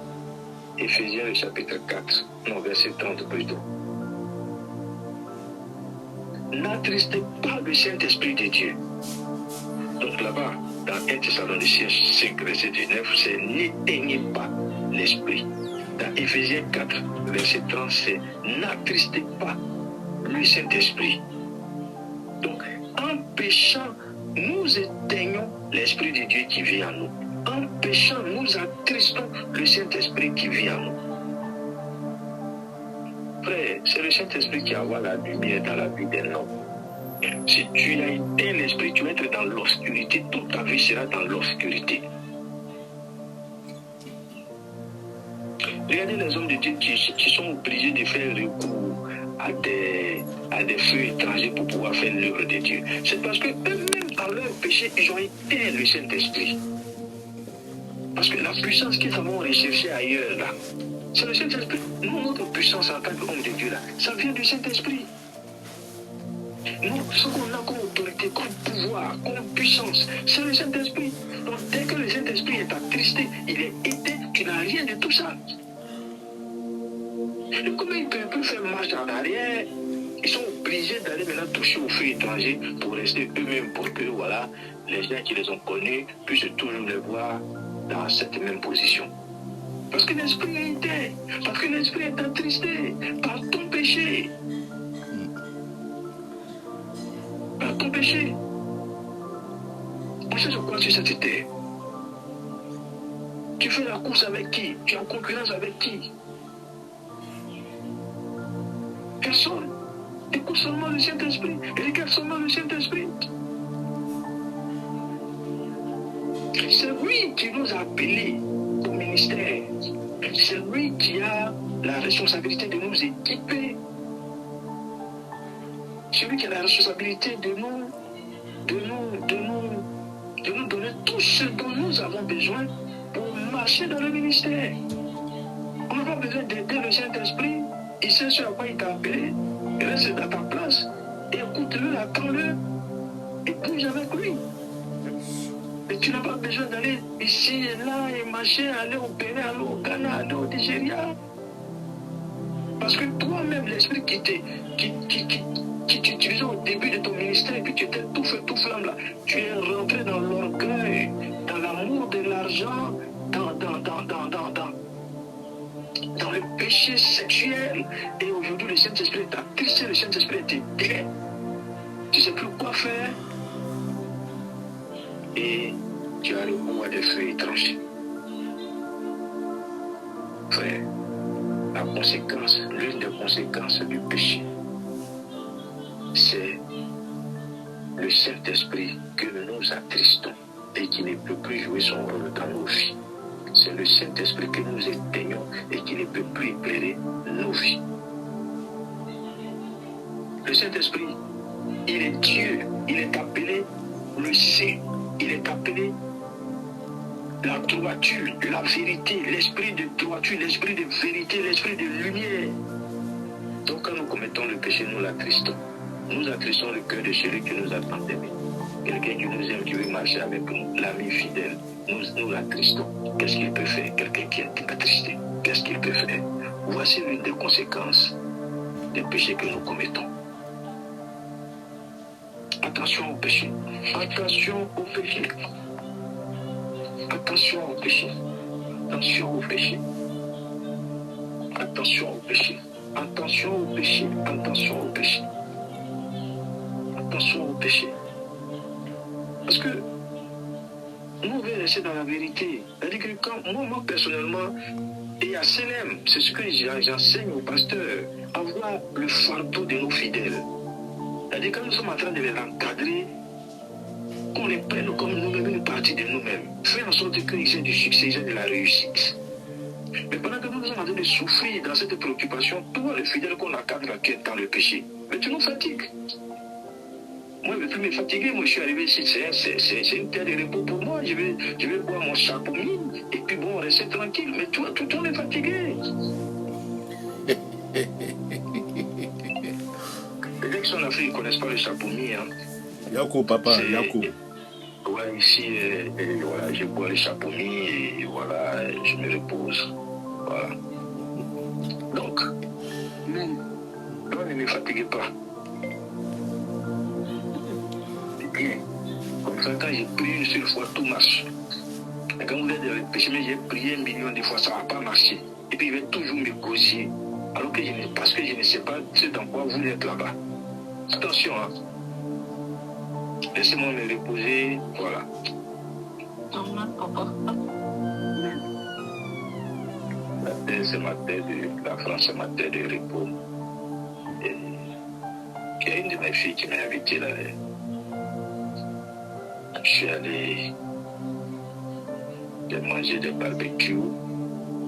[SPEAKER 1] Éphésiens, le chapitre 4, non, verset 30 plutôt. N'attristez pas le Saint-Esprit de Dieu. Donc là-bas, dans 1 Thessaloniciens 5, verset 19, c'est n'éteignez pas l'Esprit. Dans Éphésiens 4, verset 30, c'est n'attristez pas le Saint-Esprit. Donc, en péchant, nous éteignons l'Esprit de Dieu qui vit en nous. En péchant, nous attristons le Saint-Esprit qui vit en nous. Frère, c'est le Saint-Esprit qui envoie la lumière dans la vie d'un homme. Si tu as éteint l'esprit, tu vas être dans l'obscurité. Toute ta vie sera dans l'obscurité. Regardez les hommes de Dieu qui sont obligés de faire recours à des feux étrangers pour pouvoir faire l'œuvre de Dieu. C'est parce que eux-mêmes, dans leur péché, ils ont éteint le Saint-Esprit. Parce que la puissance qu'ils avons recherchée ailleurs, là, c'est le Saint-Esprit. Nous, notre puissance en tant qu'homme de Dieu, là, ça vient du Saint-Esprit. Nous, ce qu'on a comme autorité autorité, comme pouvoir, comme puissance. C'est le Saint-Esprit. Donc dès que le Saint-Esprit est attristé, il est éteint, tu n'as rien de tout ça. Et comment ils peuvent faire marche en arrière? Ils sont obligés d'aller maintenant toucher aux feux étrangers pour rester eux-mêmes, pour que voilà, les gens qui les ont connus puissent toujours les voir dans cette même position. Parce que l'esprit est éteint, parce que l'esprit est attristé par ton péché. Par ton péché. On sait sur quoi tu sais t'éteindre. Tu fais la course avec qui? Tu es en concurrence avec qui? Personne. Écoute seulement le Saint-Esprit. Regarde seulement le Saint-Esprit. C'est lui qui nous a appelés au ministère. C'est lui qui a la responsabilité de nous équiper. C'est lui qui a la responsabilité de nous donner tout ce dont nous avons besoin pour marcher dans le ministère. On n'a pas besoin d'aider le Saint-Esprit. Il sait sur quoi il t'a appelé. Reste dans ta place. Écoute-le, attends-le. Et bouge avec lui. Et tu n'as pas besoin d'aller ici et là et marcher, aller au Bénin, aller au Ghana, aller au Nigeria. Parce que toi-même, l'esprit qui t'utilisait au début de ton ministère, et puis tu étais tout feu, tout flamme là, tu es rentré dans l'orgueil, dans l'amour de l'argent, dans le péché sexuel. Et aujourd'hui, le Saint-Esprit est attristé, le Saint-Esprit est éteint. Tu ne sais plus quoi faire. Et tu as le goût à des feux étrangers. Frère, la conséquence, l'une des conséquences du péché, c'est le Saint-Esprit que nous attristons et qui ne peut plus jouer son rôle dans nos vies. C'est le Saint-Esprit que nous éteignons et qui ne peut plus éclairer nos vies. Le Saint-Esprit, il est Dieu, il est appelé le Saint, il est appelé la droiture, la vérité, l'esprit de droiture, l'esprit de vérité, l'esprit de lumière. Donc quand nous commettons le péché, nous l'attristons. Nous attristons le cœur de celui qui nous a tant aimés. Quelqu'un qui nous aime, qui veut marcher avec nous, l'ami fidèle, nous l'attristons. Qu'est-ce qu'il peut faire? Quelqu'un qui est attristé, qu'est-ce qu'il peut faire? Voici l'une des conséquences des péchés que nous commettons. Attention au péché. Attention au péché. Attention au péché. Attention au péché. Attention au péché. Attention au péché. Attention au péché. Attention au péché. Parce que nous devons rester dans la vérité. C'est-à-dire que quand moi personnellement, et à CNM, c'est ce que j'enseigne aux pasteurs, avoir le fardeau de nos fidèles. C'est-à-dire que quand nous sommes en train de les encadrer, qu'on les prenne comme nous-mêmes une partie de nous-mêmes. Faire en sorte qu'ils aient du succès, ils aient de la réussite. Mais pendant que nous sommes en train de souffrir dans cette préoccupation, toi, le fidèle qu'on encadre dans le péché, mais tu nous fatigues. Moi, je ne veux plus me fatiguer. Moi, je suis arrivé ici, c'est une terre de repos pour moi. Je vais boire mon chapeau mine et puis bon, rester tranquille. Mais toi, tout le temps, on est fatigué. Les gens qui sont en Afrique ne connaissent pas le chapeau mine. Hein.
[SPEAKER 2] Yako, papa, Yako.
[SPEAKER 1] Ouais, ici, voilà, je bois le chapeau mine et voilà, je me repose. Voilà. Donc, ne me fatiguez pas. Bien. Comme ça, quand j'ai prié une seule fois, tout marche. Et quand vous êtes dans le péché, mais j'ai prié 1 million de fois, ça ne va pas marcher. Et puis il va toujours me gosier. Alors que parce que je ne sais pas ce dans quoi vous êtes là-bas. Attention, hein. Laissez-moi me reposer. Voilà. La terre, c'est ma terre la France, c'est ma terre de repos. Et il y a une de mes filles qui m'a invité là. Je suis allé manger des barbecues.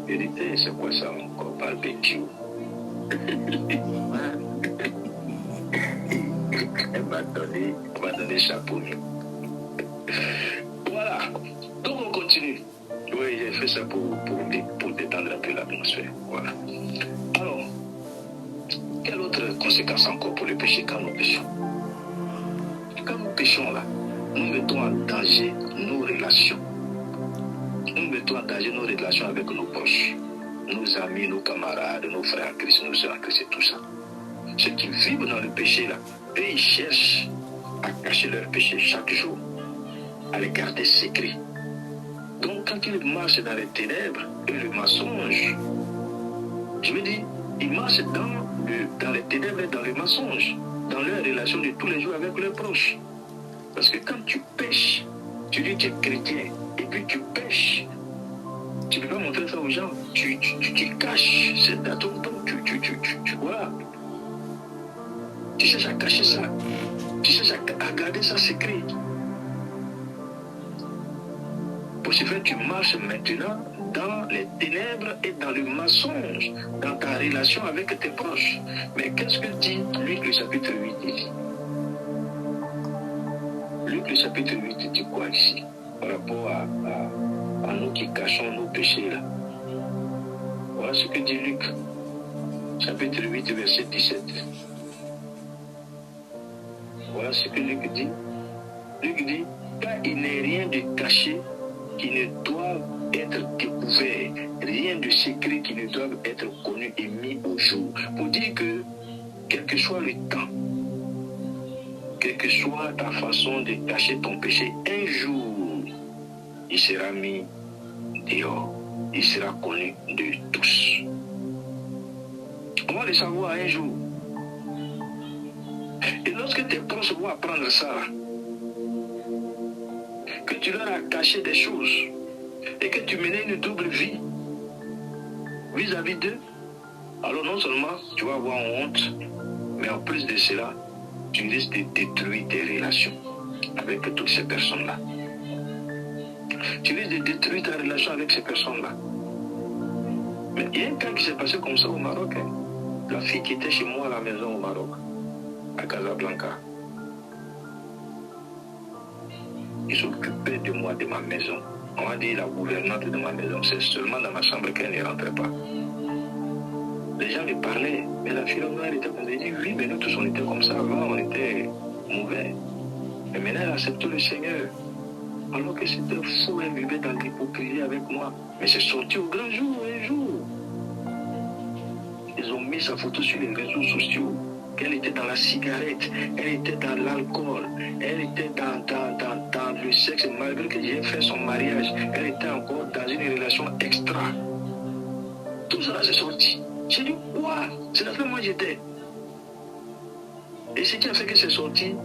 [SPEAKER 1] Vérité, c'est quoi ça encore, barbecue? Elle m'a donné chapeau. Voilà. Donc on continue. Oui, j'ai fait ça pour détendre un peu l'atmosphère. Voilà. Alors, quelle autre conséquence encore pour le péché quand nous péchons? quand nous péchons là, nous mettons en danger nos relations. Nous mettons en danger nos relations avec nos proches, nos amis, nos camarades, nos frères en Christ, nos sœurs en Christ et tout ça. Ceux qui vivent dans le péché là, eux ils cherchent à cacher leur péché chaque jour, à les garder secrets. Donc quand ils marchent dans les ténèbres et le mensonge, je veux dire, ils marchent dans les ténèbres et dans le mensonge, dans leur relation de tous les jours avec leurs proches. Parce que quand tu pêches, tu dis que tu es chrétien, et puis tu pêches, tu ne peux pas montrer ça aux gens, tu caches, c'est dans ton temps, tu vois. Tu cherches à cacher ça, tu cherches à garder ça secret. Pour ce faire, tu marches maintenant dans les ténèbres et dans le mensonge, dans ta relation avec tes proches. Mais qu'est-ce que dit Luc le chapitre 8 ici? Luc le chapitre 8 dit quoi ici par rapport à nous qui cachons nos péchés là? Voilà ce que dit Luc, chapitre 8, verset 17. Voilà ce que Luc dit. Luc dit, car il n'est rien de caché qui ne doit être découvert, rien de secret qui ne doit être connu et mis au jour. Pour dire que, quel que soit le temps, quelle que soit ta façon de cacher ton péché, un jour, il sera mis dehors, il sera connu de tous. On va le savoir un jour. Et lorsque tes proches vont apprendre ça, que tu leur as caché des choses et que tu menais une double vie vis-à-vis d'eux, alors non seulement tu vas avoir honte, mais en plus de cela, tu risques de détruire tes relations avec toutes ces personnes-là. Tu risques de détruire ta relation avec ces personnes-là. Mais il y a un cas qui s'est passé comme ça au Maroc. Hein. La fille qui était chez moi à la maison au Maroc, à Casablanca. Ils s'occupaient de moi, de ma maison. On va dire la gouvernante de ma maison. C'est seulement dans ma chambre qu'elle ne rentrait pas. Les gens me parlaient, mais la fille elle était comme elle dit, oui, mais nous tous on était comme ça avant, on était mauvais. Mais maintenant elle accepte le Seigneur. Alors que c'était fou, elle vivait dans l'hypocrisie avec moi. Mais c'est sorti au grand jour, un jour. Ils ont mis sa photo sur les réseaux sociaux. Elle était dans la cigarette, elle était dans l'alcool, elle était dans le sexe, malgré que j'ai fait son mariage, elle était encore dans une relation extra. Tout cela c'est sorti. J'ai dit, quoi? C'est là que moi j'étais. Et ce qui a fait que c'est sorti,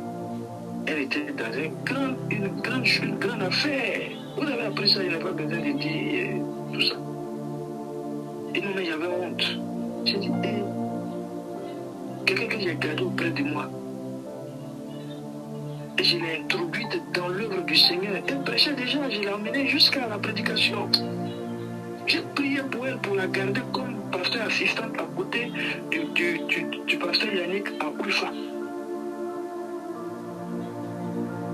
[SPEAKER 1] elle était dans une grande affaire. Vous avez appris ça, il n'y a pas besoin de dire tout ça. Et non, mais j'avais honte. J'ai dit, quelqu'un que j'ai gardé auprès de moi. Et je l'ai introduite dans l'œuvre du Seigneur. Elle prêchait déjà, je l'ai emmenée jusqu'à la prédication. J'ai prié pour elle pour la garder comme pasteur assistante à côté du pasteur Yannick à Ouifa.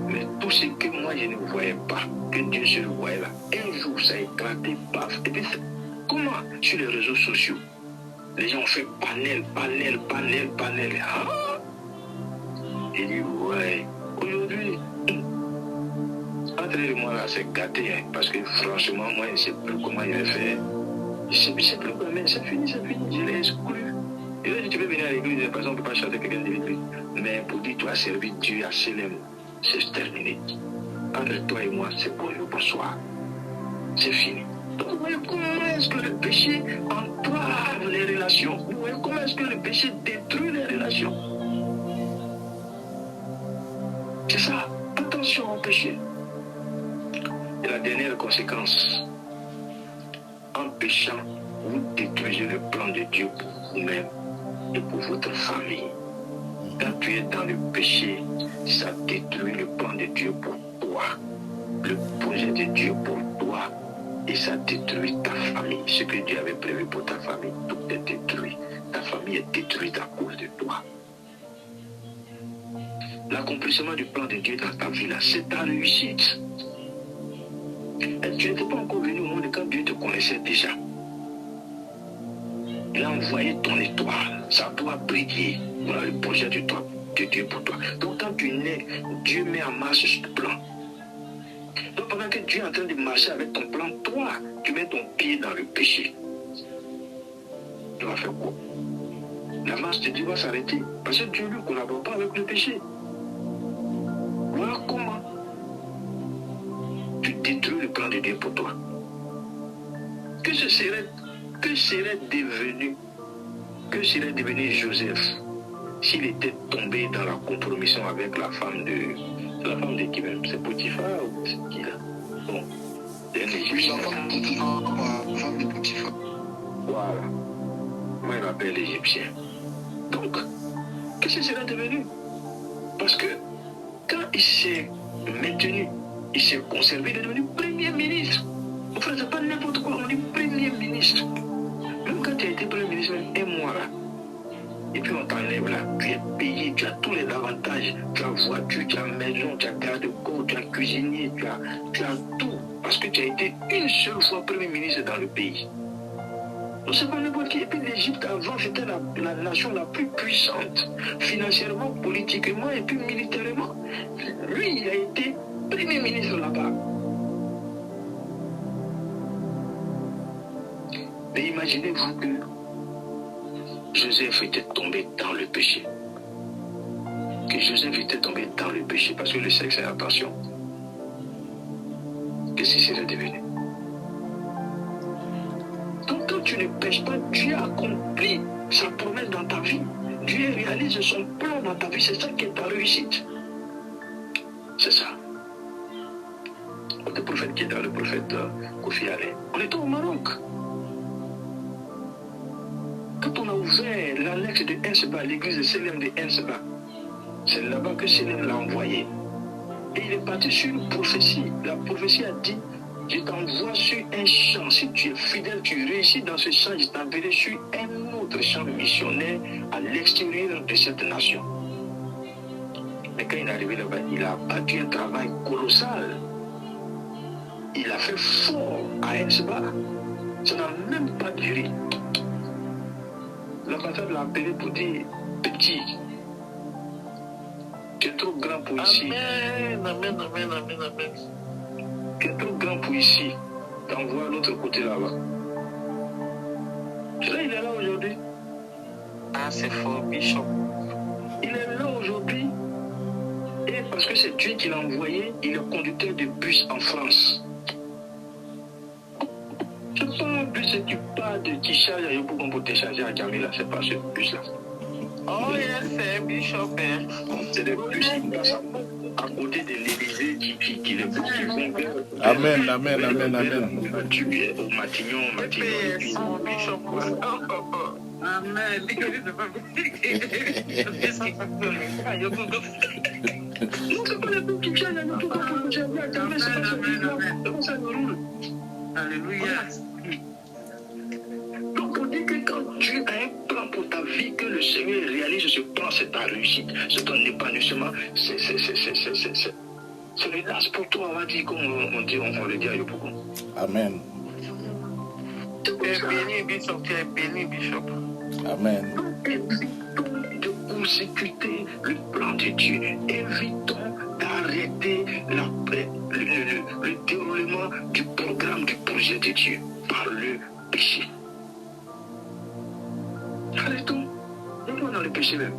[SPEAKER 1] Mais tout ce que moi je ne voyais pas, que Dieu se le voyait là, un jour ça a éclaté, paf. Et puis comment sur les réseaux sociaux, les gens ont fait panel. Ah! Il dit, ouais, aujourd'hui, entre et moi là, c'est gâté, hein, parce que franchement, moi, je ne sais plus comment il a fait. Je ne sais plus comment, mais c'est fini, je l'ai exclu. Il a dit, tu peux venir à l'église, par exemple, on ne peut pas chanter quelqu'un de l'église. Mais pour dire, tu as servi Dieu à Célèbre, c'est terminé. Entre toi et moi, c'est bonjour, bonsoir. C'est fini. Donc, vous voyez comment est-ce que le péché entrave les relations? Vous voyez comment est-ce que le péché détruit les relations? C'est ça. Attention au péché. Et la dernière conséquence, en péchant, vous détruisez le plan de Dieu pour vous-même et pour votre famille. Quand tu es dans le péché, ça détruit le plan de Dieu pour toi, le projet de Dieu pour toi. Et ça détruit ta famille. Ce que Dieu avait prévu pour ta famille, tout est détruit. Ta famille est détruite à cause de toi. L'accomplissement du plan de Dieu dans ta vie, là, c'est ta réussite. Et tu n'étais pas encore venu au monde quand Dieu te connaissait déjà. Il a envoyé ton étoile. Ça doit briller. Voilà le projet de toi de Dieu pour toi. Donc quand tu nais, Dieu met en marche ce plan. Donc pendant que Dieu est en train de marcher avec ton plan, toi, tu mets ton pied dans le péché. Tu vas faire quoi? La marche de Dieu va s'arrêter. Parce que Dieu ne collabore pas avec le péché. Voilà comment tu détruis le plan de Dieu pour toi. Que serait devenu Joseph s'il était tombé dans la compromission avec la femme de qui même? C'est Potiphar ou c'est qui là? Bon, c'est un Égyptien.
[SPEAKER 3] La femme de Potiphar.
[SPEAKER 1] Voilà. Moi, il m'appelle l'Égyptien. Donc, qu'est-ce que serait devenu? Parce que quand il s'est maintenu, il s'est conservé, il est devenu Premier ministre. Enfin, c'est pas n'importe quoi, on dit Premier ministre. Même quand tu as été Premier ministre, même un mois là, et puis on t'enlève là, tu es payé, tu as tous les avantages, tu as voiture, tu as maison, tu as garde-corps, tu as cuisinier, tu as tout, parce que tu as été une seule fois Premier ministre dans le pays. Donc c'est pas n'importe qui. Et puis l'Égypte avant, c'était la nation la plus puissante, financièrement, politiquement et puis militairement. Lui, il a été Premier ministre là-bas. Mais imaginez-vous que Joseph était tombé dans le péché. Que Joseph était tombé dans le péché, parce que le sexe, c'est attention. Qu'est-ce qu'il serait devenu? Donc quand tu ne pêches pas, Dieu accomplit sa promesse dans ta vie. Dieu réalise son plan dans ta vie. C'est ça qui est ta réussite. C'est ça. Le prophète qui est dans le prophète Kofi Alain. On était au Maroc. Quand on a ouvert l'annexe de Enseba, l'église de Selem de Enseba, c'est là-bas que Selem l'a envoyé. Et il est parti sur une prophétie. La prophétie a dit, je t'envoie sur un champ. Si tu es fidèle, tu réussis dans ce champ, je t'enverrai sur un autre champ missionnaire à l'extérieur de cette nation. Mais quand il est arrivé là-bas, il a battu un travail colossal. Il a fait fort à Enseba. Ça n'a même pas duré. L'ambassade l'a appelé pour dire, petit, tu es trop grand pour ici.
[SPEAKER 3] Amen.
[SPEAKER 1] Tu es trop grand pour ici. T'envoies à l'autre côté là-bas. C'est là, il est là aujourd'hui.
[SPEAKER 3] Ah, c'est fort, Bishop.
[SPEAKER 1] Il est là aujourd'hui. Et parce que c'est Dieu qui l'a envoyé, il est conducteur de bus en France. C'est pas un bus qui part qui charge à Yopougon pour te charger à Djamila, c'est pas ce bus-là.
[SPEAKER 3] Oh, yes, c'est Bishop.
[SPEAKER 1] C'est des bus qui passent à côté de l'Élysée qui les bus qui vont vers.
[SPEAKER 2] Amen.
[SPEAKER 1] Tu es au Matignon.
[SPEAKER 3] Bishop. Amen.
[SPEAKER 1] Non, c'est pas les bus qui chargent à Yopougon pour te charger à Djamila, c'est pas ce bus-là. Comment ça nous roule?
[SPEAKER 3] Alléluia.
[SPEAKER 1] Donc on dit que quand Dieu a un plan pour ta vie, que le Seigneur réalise ce plan, c'est ta réussite, c'est ton épanouissement, c'est le lance pour toi, on va dire, comme on le dit à Yopougon.
[SPEAKER 2] Amen.
[SPEAKER 3] Tu es béni, Bishop. Tu es béni, Bishop.
[SPEAKER 2] Amen.
[SPEAKER 1] Donc évitons de consécuter le plan de Dieu, évitons d'arrêter le déroulement du programme, du projet de Dieu par le péché. Arrêtons. On va dans le péché même.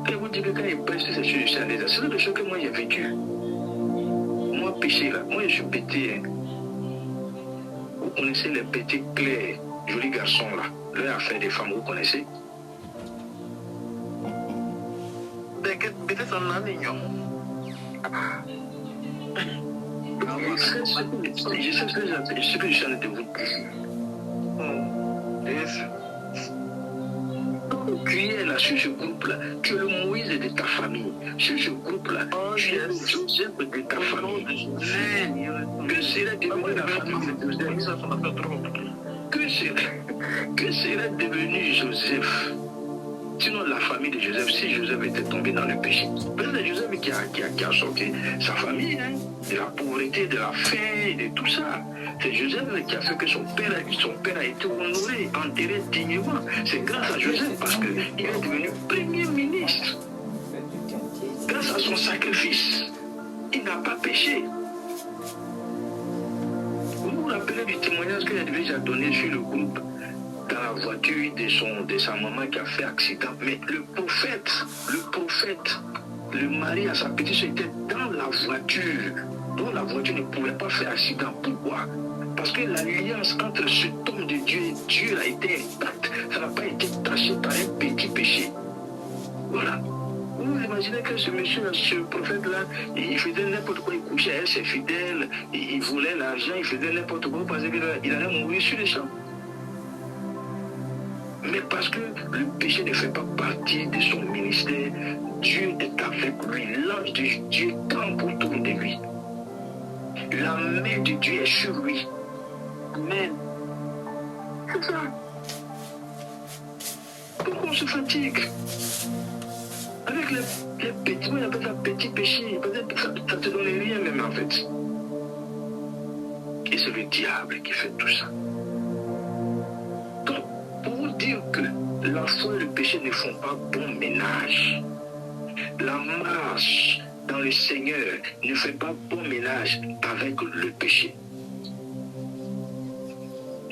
[SPEAKER 1] Et vous dites que quand il prêche, c'est sur le chalet. C'est le chose que moi j'ai vécu. Moi, péché là, moi je suis pété. Vous connaissez les pétés clairs, jolis garçons là, leur affaire des femmes, vous connaissez?
[SPEAKER 3] Peut-être son anignon.
[SPEAKER 1] Je sais ce que je chante de vous. Tu es là sur ce groupe-là, tu es le Moïse de ta famille. Sur ce groupe-là, tu es le Joseph de ta famille. Que serait devenu la famille de Joseph? Que serait devenu Joseph Sinon, la famille de Joseph, si Joseph était tombé dans le péché, c'est Joseph qui a sorti sa famille de la pauvreté, de la faim, de tout ça. C'est Joseph qui a fait que son père a été honoré, enterré dignement. C'est grâce à Joseph parce qu'il est devenu premier ministre. Grâce à son sacrifice, il n'a pas péché. Vous vous rappelez du témoignage que Edwige a donné sur le groupe dans la voiture de sa maman qui a fait accident. Mais le prophète, le mari à sa petite soeur était dans la voiture. Donc la voiture ne pouvait pas faire accident. Pourquoi? Parce que l'alliance entre cet homme de Dieu et Dieu a été intacte. Ça n'a pas été taché par un petit péché. Voilà. Vous imaginez que ce monsieur, ce prophète-là, il faisait n'importe quoi, il couchait avec ses fidèles, il volait l'argent, il faisait n'importe quoi parce qu'il allait mourir sur les champs. Mais parce que le péché ne fait pas partie de son ministère, Dieu est avec lui. L'ange de Dieu campe autour de lui. La main de Dieu est sur lui. Amen. C'est ça. Pourquoi on se fatigue? Avec les petits, on appelle ça petit péché. Peut-être ça ne te donne rien même en fait. Et c'est le diable qui fait tout ça. Donc, pour vous dire que la foi et le péché ne font pas bon ménage. La marche dans le Seigneur ne fait pas bon ménage avec le péché.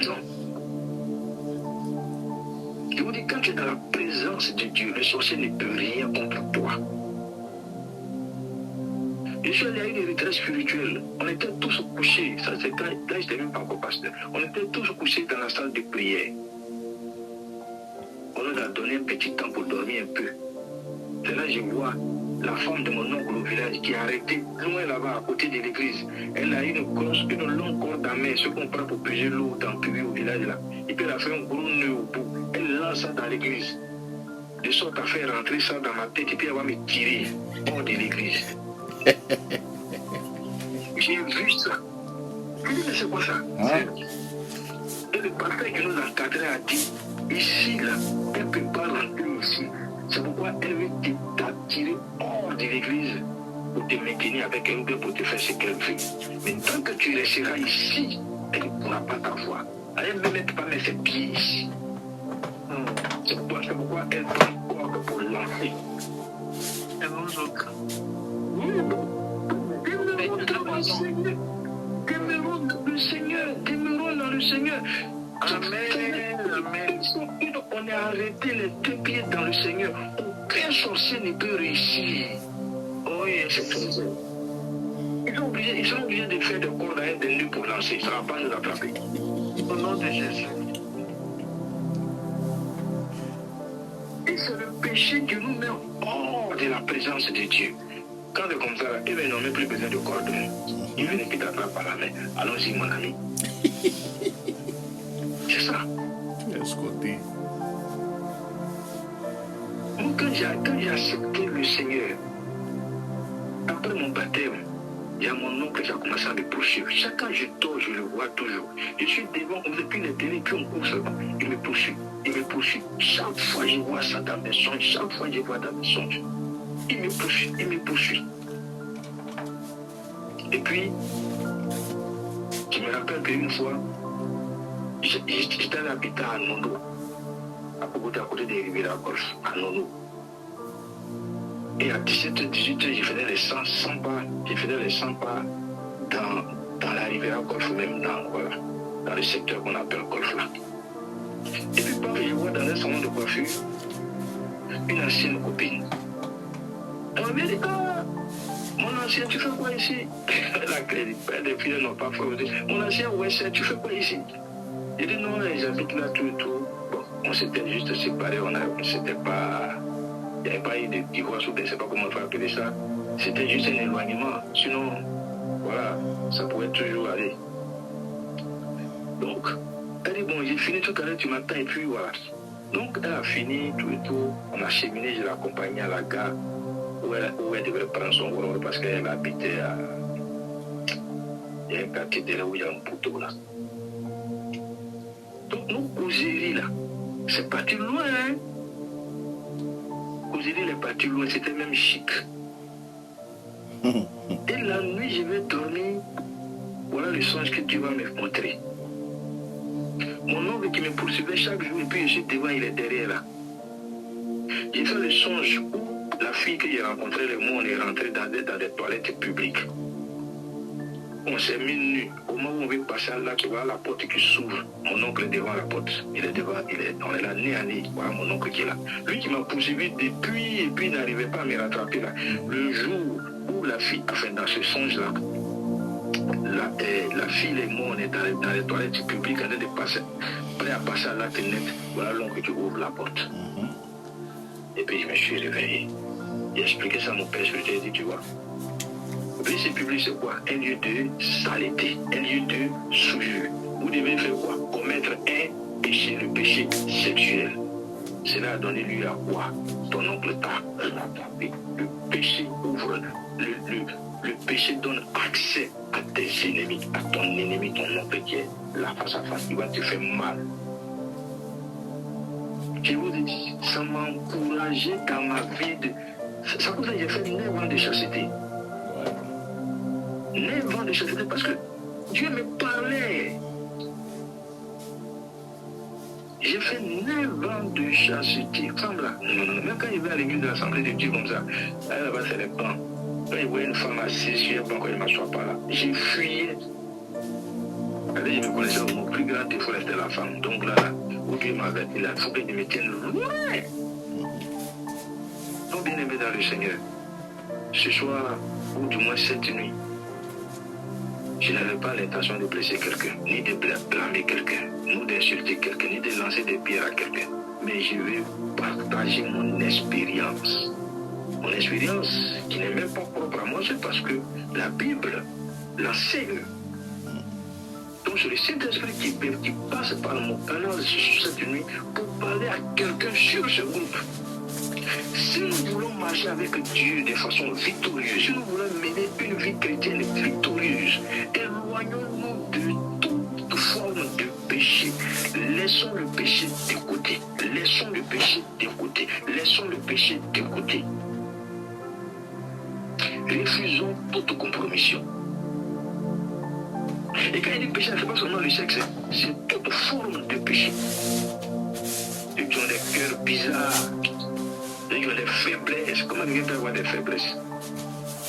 [SPEAKER 1] Non. Je vous dis, quand tu es dans la présence de Dieu, le sorcier ne peut rien contre toi. Je suis allé à une retraite spirituelle. On était tous couchés. Ça, c'est quand je n'étais même pas encore pasteur. On était tous couchés dans la salle de prière. On leur a donné un petit temps pour dormir un peu. C'est là que je vois la femme de mon oncle au village qui a arrêté loin là-bas, à côté de l'église. Elle a une longue corde à main, ce qu'on prend pour puiser l'eau dans le puits au village là. Et puis elle a fait un gros nœud au bout. Elle lance ça dans l'église. De sorte à faire rentrer ça dans ma tête et puis elle va me tirer hors de l'église. J'ai vu ça. Je dis, mais c'est quoi ça? Et le pasteur qui nous a encadrés a dit, ici là, elle ne peut pas rentrer ici. C'est pourquoi elle veut t'attirer hors de l'église pour te maintenir avec elle ou bien pour te faire ce qu'elle veut. Mais tant que tu resteras ici, elle ne pourra pas t'avoir. Elle ne peut même pas mettre ses pieds ici. C'est pourquoi elle prend corde pour lancer. Et nous autres. Demeurons dans le Seigneur. Amen. On est arrêté les deux pieds dans le Seigneur. Aucun sorcier ne peut réussir. Oh oui, c'est tout ça. Ils sont obligés de faire des cordes à des nœuds pour lancer. Ça ne va pas nous attraper. Au nom de Jésus. Et c'est le péché qui nous met hors de la présence de Dieu. Quand c'est comme ça, ils n'ont même plus besoin de cordes. Ils viennent qui t'attrapent par la main. Allons-y, mon ami. C'est ça. Moi, quand j'ai accepté le Seigneur, après mon baptême, il y a mon oncle qui a commencé à me poursuivre. Chaque fois que je dors, je le vois toujours. Je suis devant, on ne fait plus les télé, puis on court seulement. Il me poursuit. Il me poursuit. Chaque fois, je vois ça dans mes songes. Chaque fois, je vois dans mes songes. Il me poursuit. Il me poursuit. Et puis, je me rappelle qu'une fois, j'étais à l'habitat à Nono, à côté des rivières à Golfe, à Nono. Et à 17h-18h, je faisais les 100 pas. Je faisais les 100 pas dans la rivière à Golfe, même dans le secteur qu'on appelle Golfe là. Et puis, je vois dans un salon de coiffure une ancienne copine. Elle m'a dit, mon ancien, tu fais quoi ici? La clé, les filles n'ont pas fait. Mon ancien, ouais, tu fais quoi ici? J'ai dit, non, j'habite là, tout et tout. Bon, on s'était juste séparés, on s'était pas. Il n'y avait pas eu de divorce ou je ne sais pas comment on va appeler ça. C'était juste un éloignement. Sinon, voilà, ça pouvait toujours aller. Donc, elle dit, bon, j'ai fini tout à l'heure, tu m'attends, et puis voilà. Donc, elle a fini, tout et tout. On a cheminé, je l'ai accompagnée à la gare où elle devait prendre son vol parce qu'elle habitait à. Il y a un quartier de là où il y a un poteau là. Donc, nos causeries là, c'est parti loin, hein. Aujourd'hui, les parties loin, c'était même chic. Et la nuit, je vais dormir. Voilà le songe que Dieu va me montrer. Mon oncle qui me poursuivait chaque jour, et puis je suis devant, il est derrière là. J'ai fait le songe où la fille que j'ai rencontrée, le mois, on est rentré dans des toilettes publiques. On s'est mis nus. Au moment où on veut passer là, tu vois la porte qui s'ouvre. Mon oncle est devant la porte. Il est devant, on est là, nez à nez. Voilà mon oncle qui est là. Lui qui m'a poursuivi depuis, et puis il n'arrivait pas à me rattraper là. Le jour où la fille, enfin dans ce songe-là, la fille et moi, on est dans les toilettes publiques en train de passer, prêt à passer à la fenêtre. Voilà l'oncle qui ouvre la porte. Et puis je me suis réveillé. J'ai expliqué ça à mon père, je lui ai dit, tu vois. WC public, c'est quoi? Un lieu de saleté, un lieu de souillure. Vous devez faire quoi? Commettre un péché, le péché sexuel. Cela a donné lieu à quoi? Ton oncle t'a rattrapé. Le péché ouvre, le péché donne accès à tes ennemis, à ton ennemi, ton oncle qui est là face à face, il va te faire mal. Je vous ai dit, ça m'a encouragé dans ma vie. C'est pour ça que j'ai fait 9 ans de chasteté. 9 ans de chasteté parce que Dieu me parlait. J'ai fait 9 ans de chasteté. Femme là, non. Même quand il va à l'église de l'Assemblée de Dieu comme ça, là-bas c'est les bancs. Quand il voit une femme assise sur un banc, quand il ne m'assoit pas là, j'ai fuyé. Allez, je me connaissais au mon plus grand défaut, c'était la femme. Donc là, où Dieu m'avait dit, il faut que je me tienne loin. Donc bien aimé dans le Seigneur, ce soir, ou du moins cette nuit, je n'avais pas l'intention de blesser quelqu'un, ni de blâmer quelqu'un, ni d'insulter quelqu'un, ni de lancer des pierres à quelqu'un. Mais je vais partager mon expérience. Mon expérience qui n'est même pas propre à moi, c'est parce que la Bible l'enseigne. Donc c'est le Saint-Esprit qui passe par mon canal cette nuit pour parler à quelqu'un sur ce groupe. Si nous voulons marcher avec Dieu de façon victorieuse, si nous voulons mener une vie chrétienne victorieuse, éloignons-nous de toute forme de péché. Laissons le péché de côté. Laissons le péché de côté. Laissons le péché de côté. Refusons toute compromission. Et quand il dit péché, ce n'est pas seulement le sexe, c'est toute forme de péché. Ceux qui ont des cœurs bizarres, ceux qui ont des faiblesses. Comment quelqu'un peut avoir des faiblesses?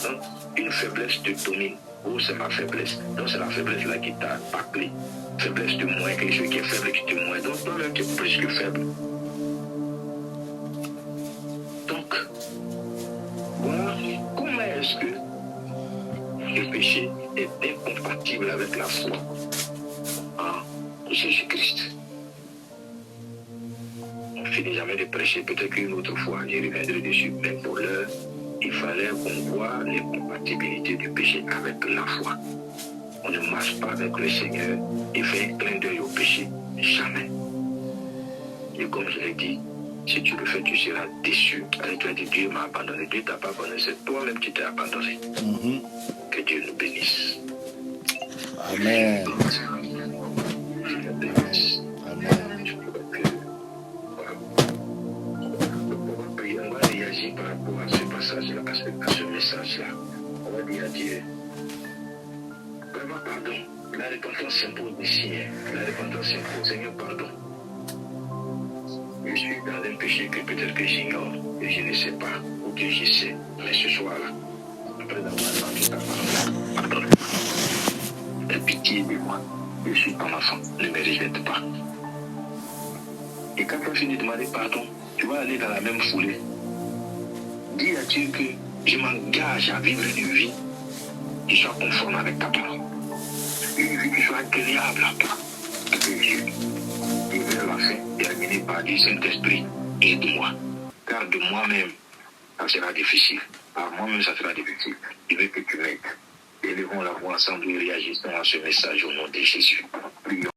[SPEAKER 1] Donc, une faiblesse te domine. Oh, c'est ma faiblesse. Donc, c'est la faiblesse là qui t'a appelé. Faiblesse de moins, quelque chose qui est faible qui te moins. Donc, toi-même, tu es plus que faible. Donc, voilà comment est-ce que le péché est incompatible avec la foi en Jésus-Christ. On ne finit jamais de prêcher, peut-être qu'une autre fois, j'y reviendrai dessus, mais pour l'heure, il fallait qu'on voit l'incompatibilité du péché avec la foi. On ne marche pas avec le Seigneur et fait un clin d'œil au péché. Jamais. Et comme je l'ai dit, si tu le fais, tu seras déçu. Et tu as dit, Dieu m'a abandonné. Dieu t'a pas abandonné, c'est toi-même qui t'es abandonné. Que Dieu nous bénisse.
[SPEAKER 2] Amen.
[SPEAKER 1] On va réagir par rapport à ce passage-là, à ce message-là. On va dire à Dieu, vraiment pardon. La repentance s'impose ici. La repentance s'impose, Seigneur, pardon. Je suis dans un péché que peut-être que j'ignore et je ne sais pas, ou que je sais, mais ce soir-là, après avoir entendu ta parole, pardonne. Aie pitié de moi. Je suis ton enfant, ne me rejette pas. Et quand tu as fini de demander pardon, tu vas aller dans la même foulée. Dis à Dieu que je m'engage à vivre une vie qui soit conforme avec ta parole. Une vie qui soit agréable à toi, à tes yeux. Et vers la fin, terminé par du Saint-Esprit, aide-moi. Car de moi-même, ça sera difficile. Par moi-même, ça sera difficile. Je veux que tu m'aides. Élevons la voix ensemble et réagissons à ce message au nom de Jésus. Prions.